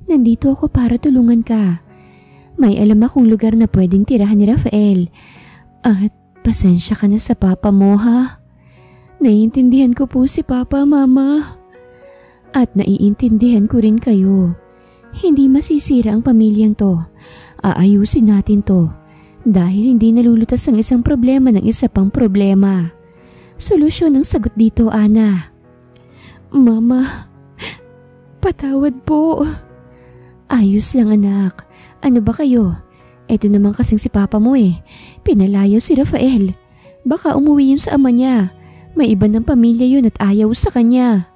Nandito ako para tulungan ka. May alam akong lugar na pwedeng tirahan ni Rafael. At pasensya ka na sa papa mo, ha? Naiintindihan ko po si Papa, Mama. At naiintindihan ko rin kayo. Hindi masisira ang pamilyang to. Aayusin natin to. Dahil hindi nalulutas ang isang problema ng isa pang problema. Solusyon ang sagot dito, Ana. Mama, patawad po. Ayos lang, anak. Ano ba kayo? Ito naman kasing si Papa mo eh. Pinalayo si Rafael. Baka umuwi yun sa ama niya. May iba ng pamilya yun at ayaw sa kanya.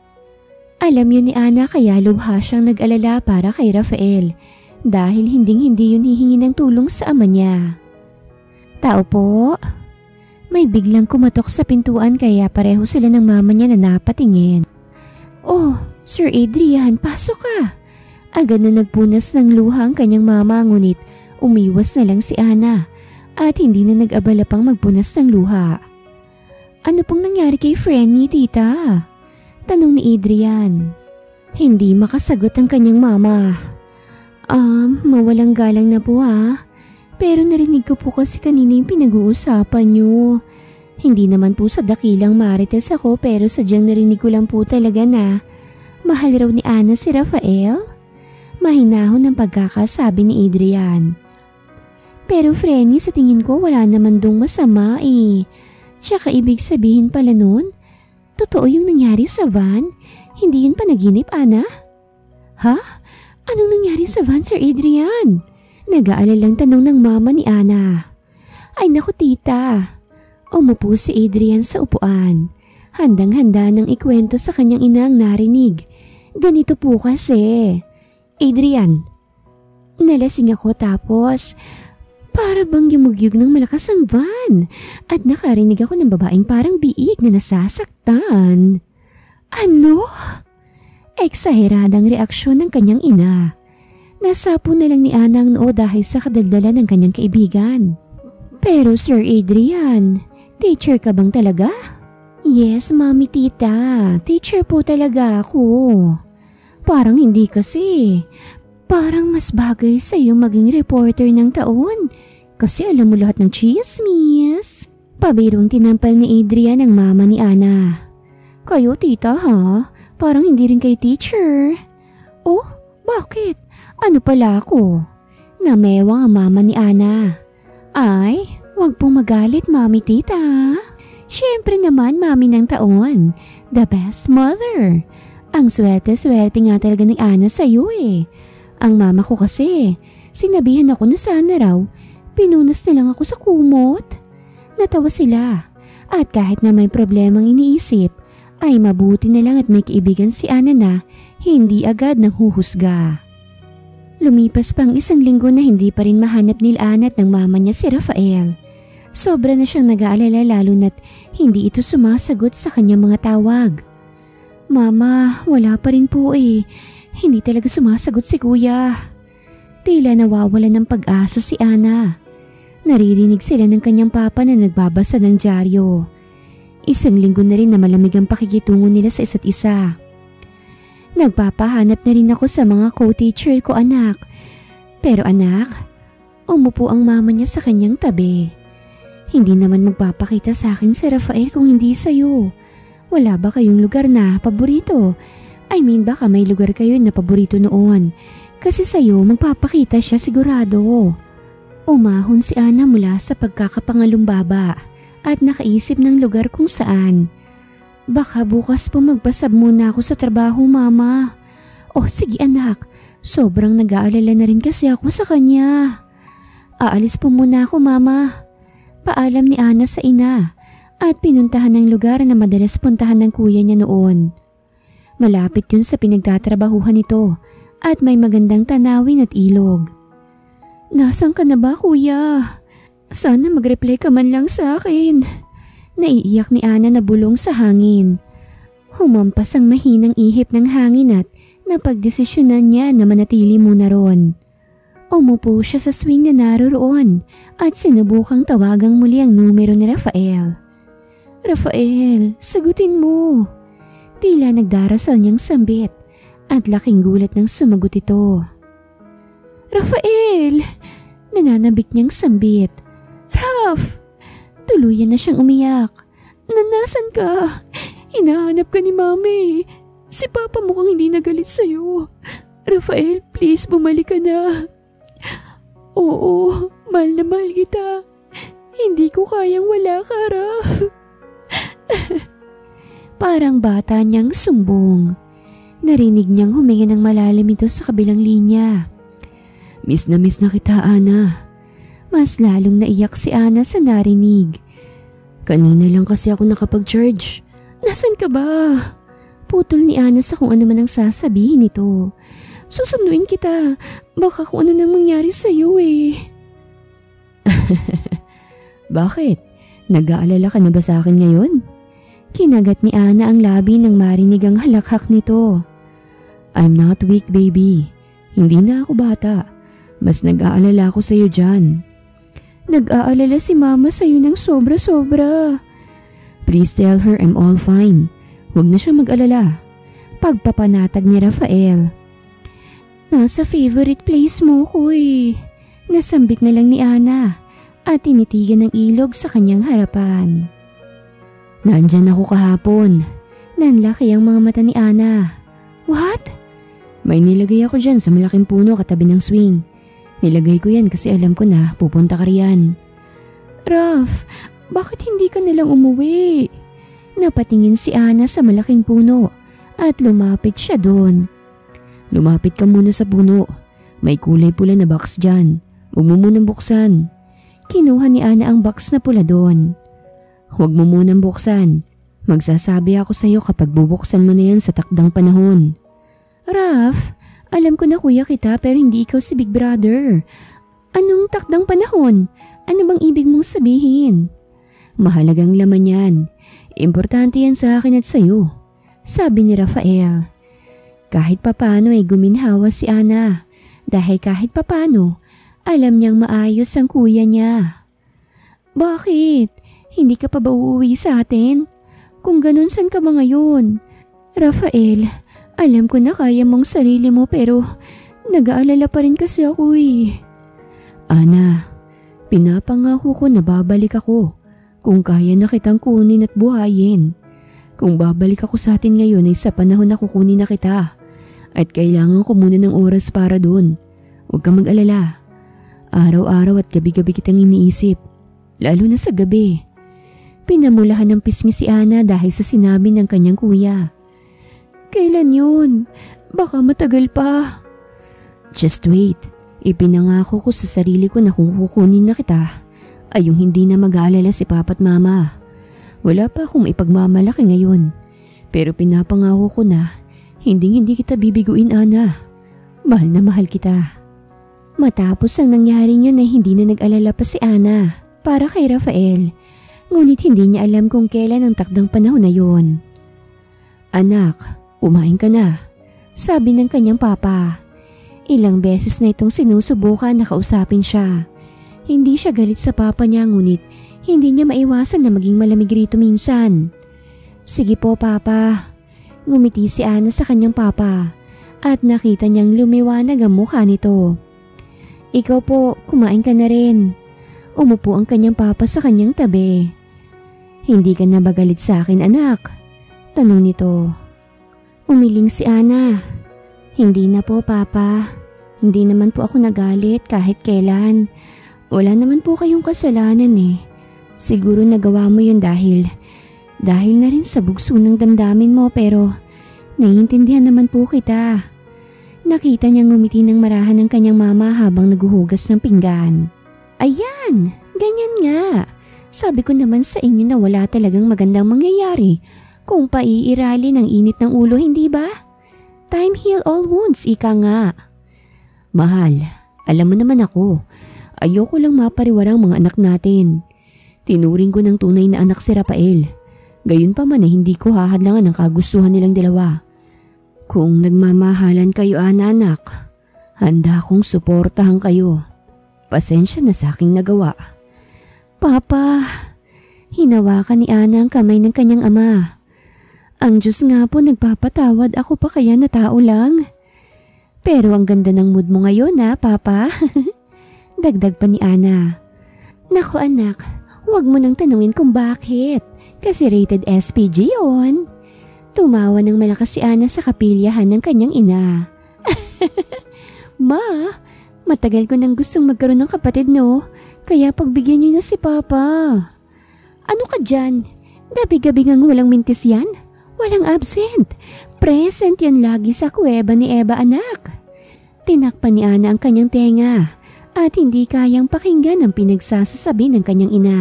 Alam yun ni Ana kaya lubha siyang nag-alala para kay Rafael dahil hinding-hindi yun hihingi ng tulong sa ama niya. Tao po. May biglang kumatok sa pintuan kaya pareho sila ng mama niya na napatingin. Oh, Sir Adrian, pasok ka. Agad na nagpunas ng luha ang kanyang mama ngunit umiwas na lang si Ana at hindi na nag-abala pang magpunas ng luha. Ano pong nangyari kay Frenny, tita? Tanong ni Adrian. Hindi makasagot ang kanyang mama. Mawalang galang na po Pero narinig ko po kasi kanina yung pinag-uusapan nyo. Hindi naman po sa dakilang marites ako pero sadyang narinig ko lang po talaga na mahal raw ni Ana si Rafael. Mahinahon ang pagkakasabi ni Adrian. Pero Frenny, sa tingin ko wala naman dong masama Tsaka ibig sabihin pala nun, totoo yung nangyari sa van? Hindi yun panaginip, Ana? Ha? Anong nangyari sa van, Sir Adrian? Nag-aalalang tanong ng mama ni Ana. Ay naku tita. Umupo si Adrian sa upuan. Handang-handa nang ikwento sa kanyang ina ang narinig. Ganito po kasi. Adrian, nalasing ako tapos para bang yumugyug ng malakas ang van at nakarinig ako ng babaeng parang biig na nasasaktan. Ano? Eksaheradang reaksyon ng kanyang ina. Nasapo na lang ni Ana ang noo dahil sa kadaldalan ng kanyang kaibigan. Pero Sir Adrian, teacher ka bang talaga? Yes, mami tita. Teacher po talaga ako. Parang hindi kasi. Parang mas bagay sa iyo maging reporter ng taon. Kasi alam mo lahat ng chismis. Pabirong tinampal ni Adrian ang mama ni Ana. Kayo tita Parang hindi rin kayo teacher. Oh, bakit? Ano pala ako? Namewang ang mama ni Ana. Ay, wag pong magalit mami tita. Siyempre naman mami ng taon. The best mother. Ang swerte-swerte nga talaga ni Ana sa iyo Ang mama ko kasi, sinabihan ako na sana raw, pinunas na lang ako sa kumot. Natawa sila at kahit na may problemang iniisip, ay mabuti na lang at may kaibigan si Ana na hindi agad nanghuhusga. Lumipas pang 1 linggo na hindi pa rin mahanap ni Ana at ng mama niya si Rafael. Sobra na siyang nag-aalala lalo na't hindi ito sumasagot sa kanyang mga tawag. Mama, wala pa rin po Hindi talaga sumasagot si kuya. Tila nawawala ng pag-asa si Ana. Naririnig sila ng kanyang papa na nagbabasa ng dyaryo. 1 linggo na rin na malamig ang pakikitungo nila sa isa't isa. Nagpapahanap na rin ako sa mga co-teacher ko anak. Pero anak, umupo ang mama niya sa kanyang tabi. Hindi naman magpapakita sa akin si Rafael kung hindi sa'yo. Wala ba kayong lugar na paborito? I mean baka may lugar kayo na paborito noon. Kasi sa'yo magpapakita siya sigurado. Umahon si Ana mula sa pagkakapangalumbaba at nakaisip ng lugar kung saan. Baka bukas po magpasab muna ako sa trabaho mama. Oh sige anak, sobrang nag-aalala na rin kasi ako sa kanya. Aalis po muna ako mama. Paalam ni Ana sa ina at pinuntahan ng lugar na madalas puntahan ng kuya niya noon. Malapit yun sa pinagtatrabahuhan nito at may magandang tanawin at ilog. Nasaan ka na ba kuya? Sana mag-reply ka man lang sa akin. Naiiyak ni Ana na bulong sa hangin. Humampas ang mahinang ihip ng hangin at napagdesisyonan niya na manatili muna ron. Umupo siya sa swing na naroroon at sinubukang tawagang muli ang numero ni Rafael. Rafael, sagutin mo. Tila nagdarasal niyang sambit at laking gulat nang sumagot ito. Rafael! Nananabik niyang sambit. Raf! Tuluyan na siyang umiyak. Nanasan ka? Hinahanap ka ni Mami. Si Papa mukhang hindi nagalit sa'yo. Rafael, please bumalik ka na. Oo, mahal na mahal kita. Hindi ko kayang wala ka, Raf. Parang bata niyang sumbong. Narinig niyang huminga ng malalim ito sa kabilang linya. Miss na kita, Ana. Mas lalong naiyak si Ana sa narinig. Kanina lang kasi ako nakapag-charge. Nasaan ka ba? Putol ni Ana sa kung ano man ang sasabihin nito. Susunduin kita. Baka kung ano nang mangyari sa'yo eh. Bakit? Nag-aalala ka na ba sa akin ngayon? Kinagat ni Ana ang labi nang marinig ang halakhak nito. I'm not weak, baby. Hindi na ako bata. Mas nag-aalala ako sa'yo dyan. Nag-aalala si Mama sa'yo ng sobra-sobra. Please tell her I'm all fine. Huwag na siyang mag-alala. Pagpapanatag ni Rafael. Nasa favorite place mo ko eh. Nasambit na lang ni Ana at tinitigan ng ilog sa kanyang harapan. Nandyan ako kahapon. Nanlaki ang mga mata ni Ana. What? May nilagay ako dyan sa malaking puno katabi ng swing. Nilagay ko yan kasi alam ko na pupunta ka riyan. Raf, bakit hindi ka nalang umuwi? Napatingin si Ana sa malaking puno at lumapit siya doon. Lumapit ka muna sa puno. May kulay pula na box dyan. Huwag mo munang buksan. Kinuha ni Ana ang box na pula doon. Huwag mo munang buksan. Magsasabi ako sa iyo kapag bubuksan mo na yan sa takdang panahon. Raf, alam ko na kuya kita pero hindi ikaw si Big Brother. Anong takdang panahon? Ano bang ibig mong sabihin? Mahalagang laman yan. Importante yan sa akin at sa iyo, sabi ni Rafael. Kahit papano ay guminhawa si Ana dahil kahit papano alam niyang maayos ang kuya niya. Bakit? Hindi ka pa ba uuwi sa atin? Kung ganun, saan ka ba ngayon? Rafael, alam ko na kaya mong sarili mo pero nag-aalala pa rin kasi ako eh. Ana, pinapangako ko na babalik ako kung kaya na kitang kunin at buhayin. Kung babalik ako sa atin ngayon ay sa panahon na kukunin na kita at kailangan ko muna ng oras para doon. Huwag kang mag-alala. Araw-araw at gabi-gabi kitang iniisip, lalo na sa gabi. Pinamulahan ng pisngi si Ana dahil sa sinabi ng kanyang kuya. Kailan yun? Baka matagal pa. Just wait. Ipinangako ko sa sarili ko na kung kukunin na kita ay yung hindi na mag-aalala si Papa at Mama. Wala pa akong ipagmamalaki ngayon. Pero pinapangako ko na hindi kita bibiguin, Ana. Mahal na mahal kita. Matapos ang nangyaring yun ay hindi na nag-alala pa si Ana para kay Rafael. Ngunit hindi niya alam kung kailan ang takdang panahon na yun. Anak, kumain ka na, sabi ng kanyang papa. Ilang beses na itong sinusubukan na kausapin siya. Hindi siya galit sa papa niya ngunit hindi niya maiwasan na maging malamig rito minsan. Sige po papa. Ngumiti si Ana sa kanyang papa at nakita niyang lumiwanag ang mukha nito. Ikaw po, kumain ka na rin. Umupo ang kanyang papa sa kanyang tabi. Hindi ka na ba galit sa akin, anak? Tanong nito. Umiling si Ana. Hindi na po, papa. Hindi naman po ako nagalit kahit kailan. Wala naman po kayong kasalanan eh. Siguro nagawa mo yun dahil na rin sa bugso ng damdamin mo pero naiintindihan naman po kita. Nakita niyang ngumiti ng marahan ng kanyang mama habang naguhugas ng pinggan. Ayan, ganyan nga. Sabi ko naman sa inyo na wala talagang magandang mangyayari kung paiirali ng init ng ulo, hindi ba? Time heal all wounds, ika nga. Mahal, alam mo naman ako. Ayoko lang mapariwarang mga anak natin. Tinuring ko ng tunay na anak si Rafael. Gayon pa man ay hindi ko hahadlangan ang kagustuhan nilang dalawa. Kung nagmamahalan kayo, anak, handa akong suportahan kayo. Pasensya na sa aking nagawa. Papa, hinawakan ni Ana ang kamay ng kanyang ama. Ang Diyos nga po nagpapatawad, ako pa kaya na tao lang. Pero ang ganda ng mood mo ngayon Papa. Dagdag pa ni Ana. Naku anak, huwag mo nang tanungin kung bakit. Kasi rated SPG yun. Tumawa ng malakas si Ana sa kapilyahan ng kanyang ina. Ma, matagal ko nang gustong magkaroon ng kapatid no, kaya pagbigyan niyo na si Papa. Ano ka dyan? Gabi-gabi ngang walang mintis yan? Walang absent. Present yan lagi sa kuweba ni Eva anak. Tinakpan ni Ana ang kanyang tenga at hindi kayang pakinggan ang pinagsasasabi ng kanyang ina.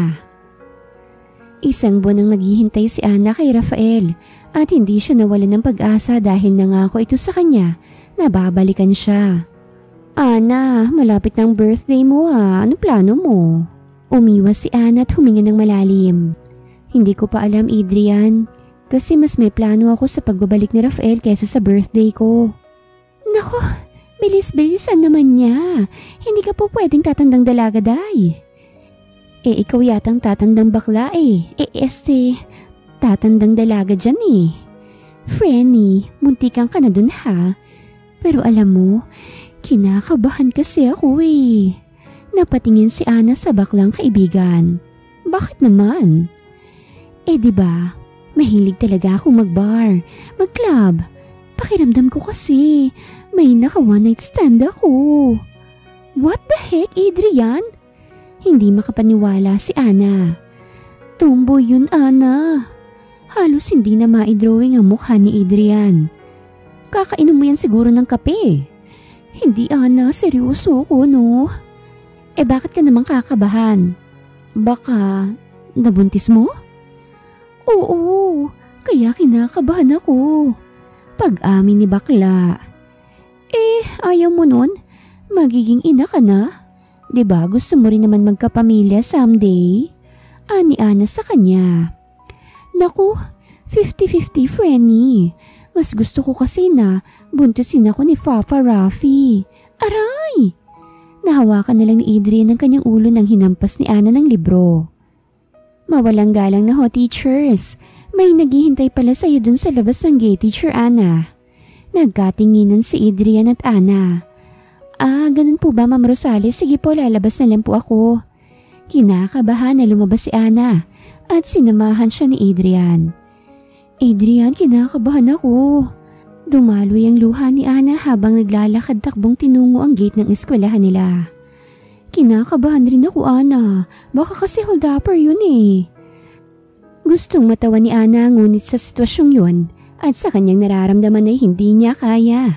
1 buwan nang naghihintay si Ana kay Rafael at hindi siya nawalan ng pag-asa dahil nangako ito sa kanya na babalikan siya. Ana, malapit ng birthday mo ha. Ano plano mo? Umiwas si Ana at huminga ng malalim. Hindi ko pa alam, Adrian. Kasi mas may plano ako sa pagbabalik ni Rafael kaysa sa birthday ko. Nako, bilis-bilisan naman niya. Hindi ka po pwedeng tatandang dalaga, day. Ikaw yatang tatandang bakla tatandang dalaga dyan Frenny, muntikan ka na dun ha. Pero alam mo, kinakabahan kasi ako Napatingin si Ana sa baklang kaibigan. Bakit naman? Diba, mahilig talaga akong mag-bar, mag-club. Pakiramdam ko kasi, may naka one night stand ako. What the heck, Adrian? Hindi makapaniwala si Ana. Tomboy yun, Ana. Halos hindi na ma-drawing ang mukha ni Adrian. Kakainom mo yan siguro ng kape. Hindi, Ana, seryoso ko, no? Bakit ka naman kakabahan? Baka nabuntis mo? Oo, kaya kinakabahan ako. Pag-amin ni bakla. Ayaw mo nun? Magiging ina ka na? Diba gusto mo rin naman magkapamilya someday? Ani Ana sa kanya. Naku, 50-50 Frenny. Mas gusto ko kasi na buntusin ako ni Papa Rafi. Aray! Nahawakan na lang ni Adrian ang kanyang ulo nang hinampas ni Ana ng libro. Mawalang galang na ho, teachers. May naghihintay pala sa'yo dun sa labas ng gate, Teacher Ana. Nagkatinginan si Adrian at Ana. Ganun po ba, Ma'am Rosales? Sige po, lalabas na lang po ako. Kinakabahan na lumabas si Ana at sinamahan siya ni Adrian. Adrian, kinakabahan ako. Dumaloy ang luha ni Ana habang naglalakad takbong tinungo ang gate ng eskwelahan nila. Kinakabahan rin ako, Ana. Baka kasi hold-upper yun Gustong matawa ni Ana ngunit sa sitwasyong yun at sa kanyang nararamdaman ay hindi niya kaya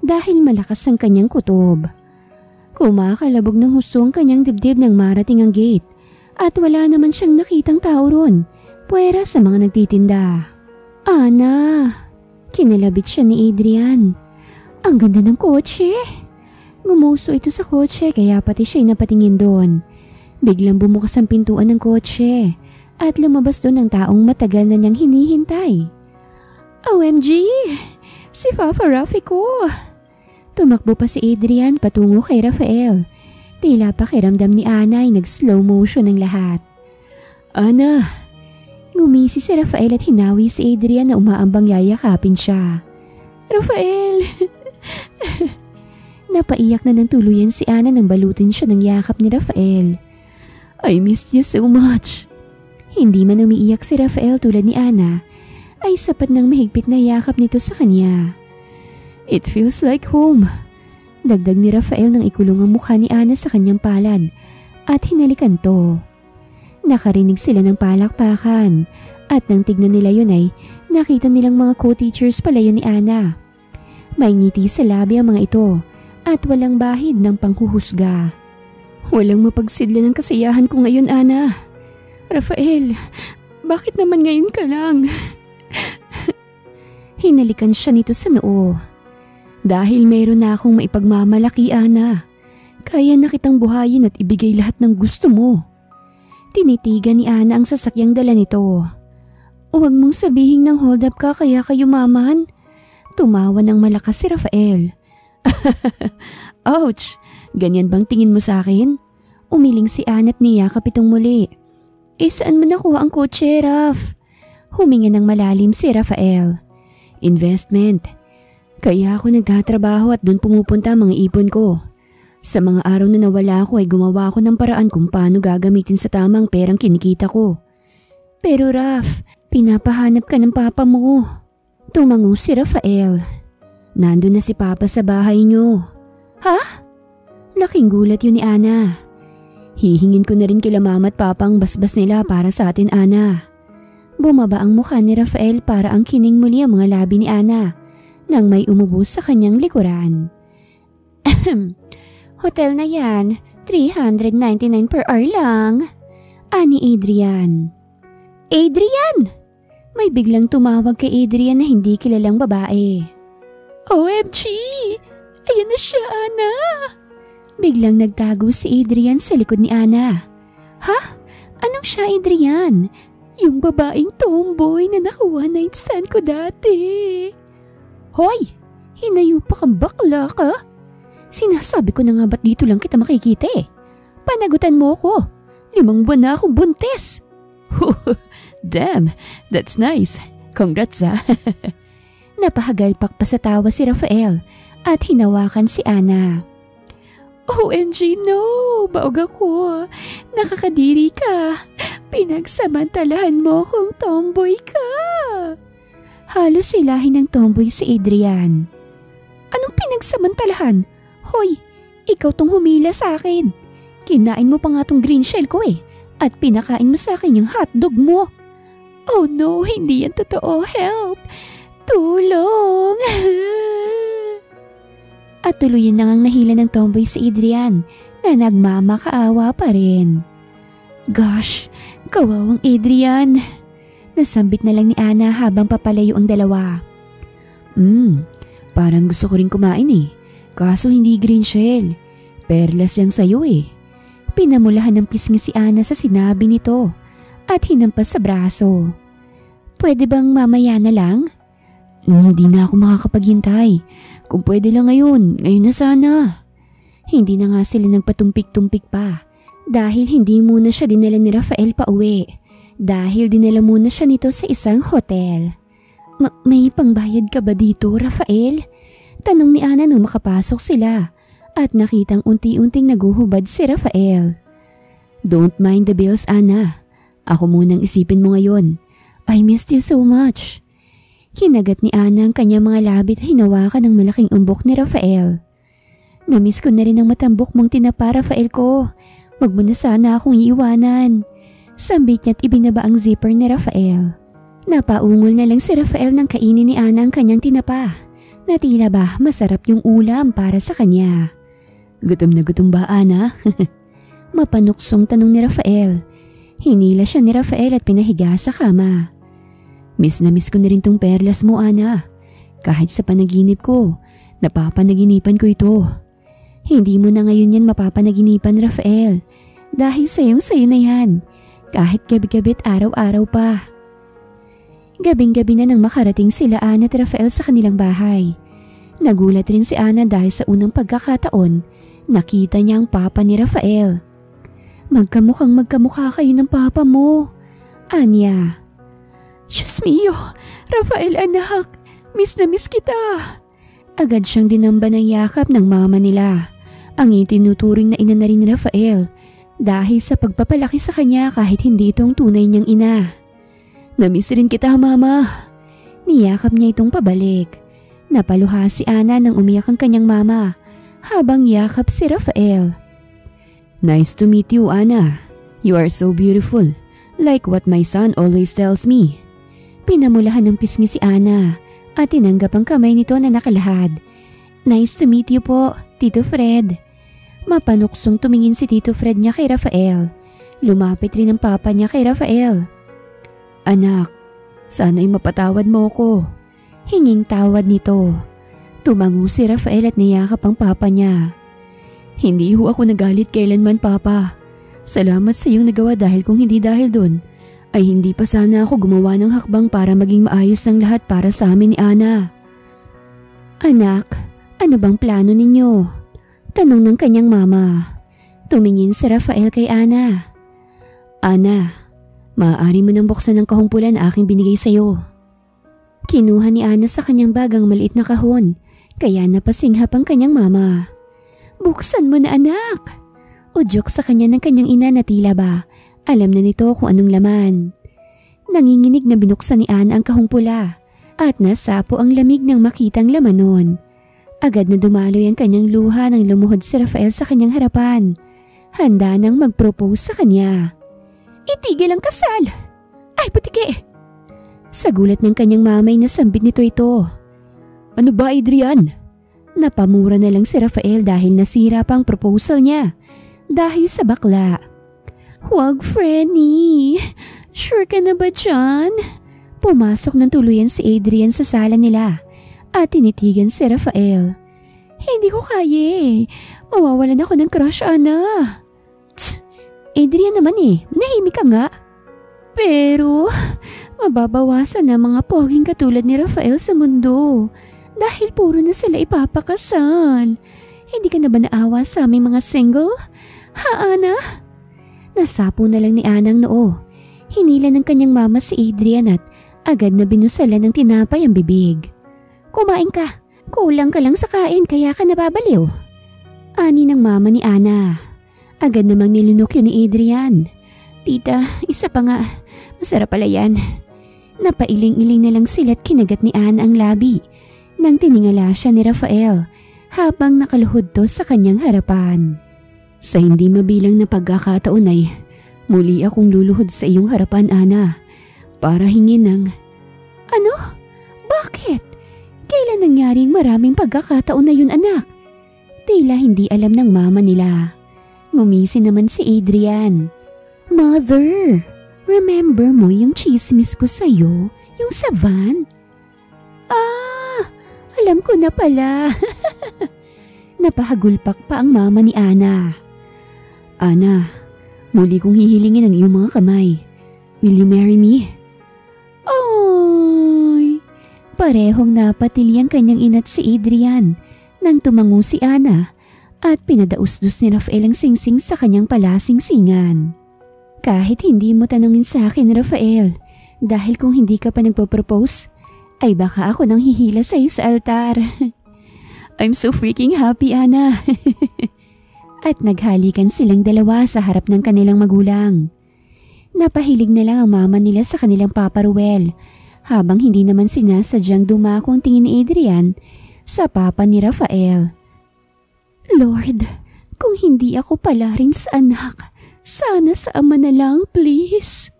dahil malakas ang kanyang kutob. Kumakalabog ng husto ang kanyang dibdib nang marating ang gate at wala naman siyang nakitang tao ron, puwera sa mga nagtitinda. Ana! Kinalabit siya ni Adrian. Ang ganda ng kotse. Ngumuso ito sa kotse kaya pati siya'y napatingin doon. Biglang bumukas ang pintuan ng kotse at lumabas doon ang taong matagal na niyang hinihintay. OMG! Si Papa Rafi ko! Tumakbo pa si Adrian patungo kay Rafael. Tila pakiramdam ni Ana ay nag-slow motion ng lahat. Ana! Ngumisi si Rafael at hinawi si Adrian na umaambang yayakapin siya. Rafael! Napaiyak na ng tuluyan si Ana nang balutin siya ng yakap ni Rafael. I missed you so much. Hindi man umiiyak si Rafael tulad ni Ana, ay sapat ng mahigpit na yakap nito sa kanya. It feels like home. Dagdag ni Rafael nang ikulong ang mukha ni Ana sa kanyang palad at hinalikan to. Nakarinig sila ng palakpakan at nang tignan nila yun ay nakita nilang mga co-teachers pala yun ni Ana. May ngiti sa labi ang mga ito at walang bahid ng panghuhusga. Walang mapagsidla ng kasiyahan ko ngayon, Ana. Rafael, bakit naman ngayon ka lang? Hinalikan siya nito sa noo. Dahil meron na akong maipagmamalaki, Ana. Kaya na kitang buhayin at ibigay lahat ng gusto mo. Tinitigan ni Ana ang sasakyang dala nito. Huwag mong sabihin ng hold up ka kaya kayo maman. Tumawa ng malakas si Rafael. Ouch! Ganyan bang tingin mo sa akin? Umiling si Ana at niyakap itong muli. Saan mo nakuha ang kotse, Raf? Huminga ng malalim si Rafael. Investment. Kaya ako nagtatrabaho at doon pumupunta ang mga ipon ko. Sa mga araw na nawala ako ay gumawa ako ng paraan kung paano gagamitin sa tamang perang kinikita ko. Pero Raf, pinapahanap ka ng papa mo. Tumango si Rafael. Nandun na si papa sa bahay niyo. Ha? Laking gulat yun ni Ana. Hihingin ko na rin kila mama at papa ang basbas nila para sa atin, Ana. Bumaba ang mukha ni Rafael para ang kining muli ang mga labi ni Ana nang may umubos sa kanyang likuran. Hotel na yan, $399 per hour lang. Ani Adrian. Adrian! May biglang tumawag kay Adrian na hindi kilalang babae. OMG! Ayan na siya, Ana! Biglang nagtago si Adrian sa likod ni Ana. Ha? Anong siya, Adrian? Yung babaeng tomboy na naka-one night stand ko dati. Hoy! Hinayo pa kang bakla ka? Sinasabi ko na nga ba't dito lang kita makikita eh. Panagutan mo ko. 5 buwan na akong buntis. Damn, that's nice. Congrats ah. Napahagalpak pa sa tawa si Rafael at hinawakan si Ana. OMG no, baog ako. Nakakadiri ka. Pinagsamantalahan mo kung tomboy ka. Halos silahin ng tomboy si Adrian. Anong pinagsamantalahan? Hoy, ikaw tong humila sa akin. Kinain mo pa nga tong green shell ko eh. At pinakain mo sa akin yung hotdog mo. Oh no, hindi yan totoo. Help! Tulong! At tuluyan na ngang nahila ng tomboy si Adrian na nagmamakaawa pa rin. Gosh, kawawang Adrian. Nasambit na lang ni Ana habang papalayo ang dalawa. Parang gusto ko rin kumain eh. Kaso hindi green shell. Perlas yang sayo eh. Pinamulahan ng pisngi si Ana sa sinabi nito at hinampas sa braso. Pwede bang mamaya na lang? Hindi na ako makakapaghintay. Kung pwede lang ngayon na sana. Hindi na nga sila nagpatumpik-tumpik pa dahil hindi muna siya dinala ni Rafael pa uwi. Dahil dinala muna siya nito sa isang hotel. May pangbayad ka ba dito, Rafael? Tanong ni Ana nung makapasok sila. At nakitang unti-unting naguhubad si Rafael. Don't mind the bills, Ana. Ako munang isipin mo ngayon. I missed you so much. Kinagat ni Ana ang kanyang mga labi at hinawakan ng malaking umbok ni Rafael. Namiss ko na rin ang matambok mong tinapa, Rafael ko. Wag mo na sana akong iiwanan. Sambit niya't ibinaba ang zipper ni Rafael. Napaungol na lang si Rafael nang kainin ni Ana ang kanyang tinapa. Na tila ba masarap yung ulam para sa kanya. Gutom na gutom ba, Ana? Mapanuksong tanong ni Rafael. Hinila siya ni Rafael at pinahiga sa kama. Miss na miss ko na rin tong perlas mo, Ana. Kahit sa panaginip ko, napapanaginipan ko ito. Hindi mo na ngayon yan mapapanaginipan, Rafael. Dahil sayong-sayo na yan. Kahit gabi-gabi't araw-araw pa. Gabing-gabi na nang makarating sila Ana at Rafael sa kanilang bahay. Nagulat rin si Ana dahil sa unang pagkakataon, nakita niya ang papa ni Rafael. Magkamukhang magkamukha kayo ng papa mo, Anya. Diyos mio, Rafael anak, miss na miss kita. Agad siyang dinamba ng yakap ng mama nila. Ang itinuturing na ina na rin ni Rafael dahil sa pagpapalaki sa kanya kahit hindi itong tunay niyang ina. Namiss rin kita, mama. Niyakap niya itong pabalik. Napaluha si Ana nang umiyak ang kanyang mama habang yakap si Rafael. Nice to meet you, Ana. You are so beautiful, like what my son always tells me. Pinamulahan ng pisngi si Ana at tinanggap ang kamay nito na nakalahad. Nice to meet you po, Tito Fred. Mapanuksong tumingin si Tito Fred niya kay Rafael. Lumapit rin ang papa niya kay Rafael. Anak, sana'y mapatawad mo ko. Hinging tawad nito. Tumango si Rafael at niyakap ang papa niya. Hindi ho ako nagalit kailanman, Papa. Salamat sa iyong nagawa dahil kung hindi dahil doon, ay hindi pa sana ako gumawa ng hakbang para maging maayos ang lahat para sa amin ni Ana. Anak, ano bang plano ninyo? Tanong ng kanyang mama. Tumingin si Rafael kay Ana. Ana, maaari mo nang buksan ang kahumpulan na aking binigay sa iyo. Kinuha ni Ana sa kanyang bagang maliit na kahon, kaya napasinghap ang kanyang mama. Buksan mo na, anak! Udyok sa kanya ng kanyang ina na tila ba alam na nito kung anong laman. Nanginginig na binuksan ni Ana ang kahumpula at nasapo ang lamig ng makitang laman nun. Agad na dumaloy ang kanyang luha nang lumuhod si Rafael sa kanyang harapan. Handa nang mag-propose sa kanya. Itigil ang kasal! Ay, putike! Sa gulat ng kanyang mamay nasambit nito ito. Ano ba, Adrian? Napamura na lang si Rafael dahil nasira pang proposal niya dahil sa bakla. Huwag, Frenny. Sure ka na ba dyan? Pumasok ng tuluyan si Adrian sa sala nila at tinitigan si Rafael. Hindi ko kaya eh. Mawawalan ako ng crush, Ana. Tss, Adrian naman eh. Manahimik ka nga. Pero mababawasan na mga poging katulad ni Rafael sa mundo dahil puro na sila ipapakasal. Hindi ka na ba naawa sa aming mga single? Ha, Ana? Nasapo na lang ni Ana ang noo. Hinila ng kanyang mama si Adrian at agad na binusalan ng tinapay ang bibig. Kumain ka. Kulang ka lang sa kain kaya ka nababaliw. Ani ng mama ni Ana. Agad namang nilunok yun ni Adrian. Tita, isa pa nga. Masarap pala yan. Napailing-iling na lang sila't kinagat ni Ana ang labi nang tiningala siya ni Rafael habang nakaluhod to sa kanyang harapan. Sa hindi mabilang na pagkakataon ay muli akong luluhod sa iyong harapan, Ana, para hingin ng... Ano? Bakit? Kailan nangyaring maraming pagkakataon na yun, anak? Tila hindi alam ng mama nila. Ngumisi naman si Adrian. Mother, remember mo yung chismis ko sa'yo? Yung sa van? Ah, alam ko na pala. Napahagulpak pa ang mama ni Ana. Ana, muli kong hihilingin ang iyong mga kamay. Will you marry me? Ay! Parehong napatili ang kanyang inat si Adrian nang tumango si Ana at pinadausdos ni Rafael ang singsing sa kanyang palasingsingan. Kahit hindi mo tanungin sa akin, Rafael, dahil kung hindi ka pa nagpo-propose, ay baka ako nang hihila sa'yo sa altar. I'm so freaking happy, Ana. At naghalikan silang dalawa sa harap ng kanilang magulang. Napahilig na lang ang mama nila sa kanilang Papa Ruel, habang hindi naman sinasadyang dumako ang tingin ni Adrian sa papa ni Rafael. Lord, kung hindi ako pala rin sa anak, sana sa ama na lang, please.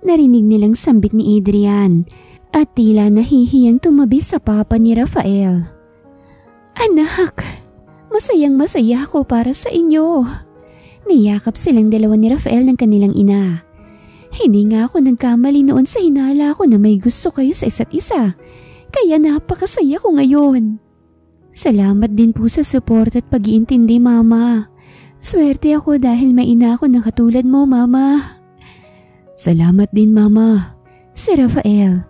Narinig nilang sambit ni Adrian at tila nahihiyang tumabi sa papa ni Rafael. Anak, masayang masaya ako para sa inyo. Niyakap silang dalawa ni Rafael ng kanilang ina. Hindi nga ako nagkamali noon sa hinala ko na may gusto kayo sa isa't isa. Kaya napakasaya ko ngayon. Salamat din po sa support at pag-iintindi, Mama. Swerte ako dahil may ina ako na katulad mo, Mama. Salamat din, Mama. Si Rafael.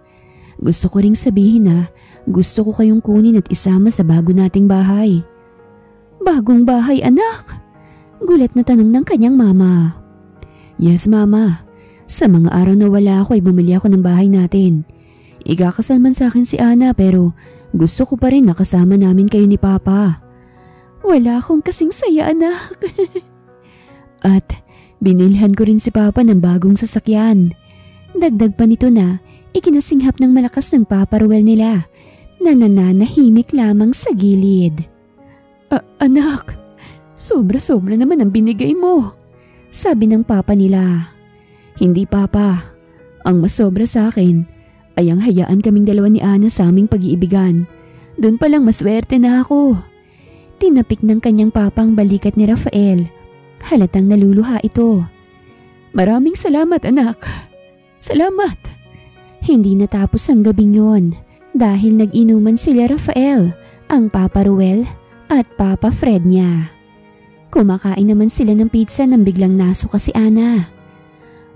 Gusto ko ring sabihin na gusto ko kayong kunin at isama sa bago nating bahay. Bagong bahay, anak? Gulat na tanong ng kanyang mama. Yes, Mama. Sa mga araw na wala ako ay bumili ako ng bahay natin. Ikakasal man sa akin si Ana pero gusto ko pa rin nakasama namin kayo ni Papa. Wala akong kasing saya, anak. At binilhan ko rin si Papa ng bagong sasakyan. Dagdag pa nito na ikinasinghap ng malakas ng Papa Ruel nila na nananahimik lamang sa gilid. Anak, sobra-sobra naman ang binigay mo, sabi ng Papa nila. Hindi, Papa. Ang mas sobra sa akin ay ang hayaan kaming dalawa ni Ana sa aming pag-iibigan. Doon palang maswerte na ako. Tinapik ng kanyang papa ang balikat ni Rafael. Halatang naluluha ito. Maraming salamat, anak. Salamat. Hindi natapos ang gabing yon dahil nag-inuman sila Rafael, ang Papa Ruel at Papa Fred niya. Kumakain naman sila ng pizza nang biglang nasuka si Ana.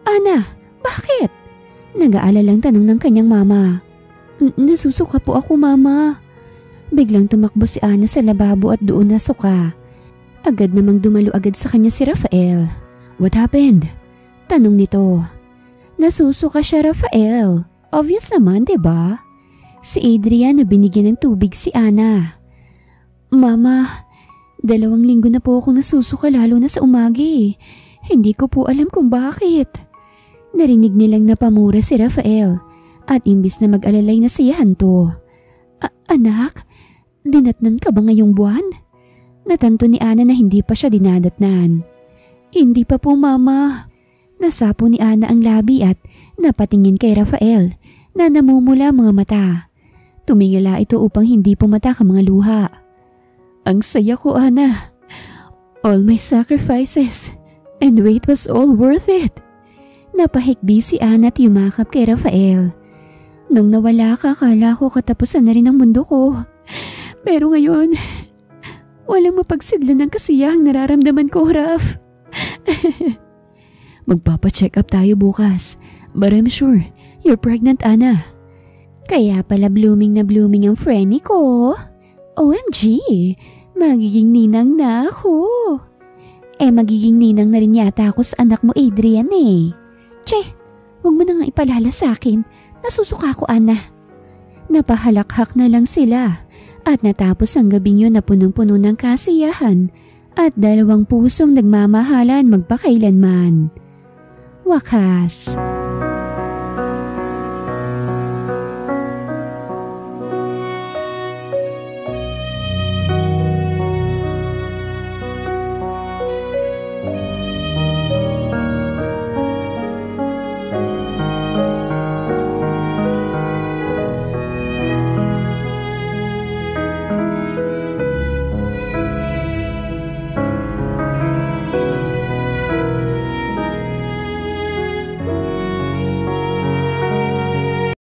Ana, bakit? Nag-aalalang tanong ng kanyang mama. Nasusuka po ako, Mama. Biglang tumakbo si Ana sa lababo at doon nasuka. Agad namang dumalo agad sa kanya si Rafael. What happened? Tanong nito. Nasusuka siya, Rafael. Obvious naman, diba? Si Adrian na binigyan ng tubig si Ana. Mama, 2 linggo na po akong nasusuka lalo na sa umagi. Hindi ko po alam kung bakit. Narinig nilang napamura si Rafael at imbis na mag-alalay na siyahan to. Anak, dinatnan ka ba ngayong buwan? Natanto ni Ana na hindi pa siya dinadatnan. Hindi pa po, Mama. Nasapo ni Ana ang labi at napatingin kay Rafael na namumula mga mata. Tumingala ito upang hindi pumatak ang mga luha. Ang saya ko, Ana. All my sacrifices And wait, was all worth it. Napahikbi si Ana at yumakap kay Rafael. Nung nawala ka, akala ko katapusan na rin ang mundo ko. Pero ngayon, walang mapagsidlan ng kasiyahang nararamdaman ko, Raf. Magpapa-check up tayo bukas. But I'm sure you're pregnant, Ana. Kaya pala blooming na blooming ang frenny ko. OMG, magiging ninang na ako. Magiging ninang na rin yata ako sa anak mo, Adrian eh. Che, huwag mo na nga ipalala sa akin. Nasusuka ko, Ana. Napahalakhak na lang sila at natapos ang gabing yun na punong-puno ng kasiyahan at dalawang pusong nagmamahalan magpakailanman. Wakas.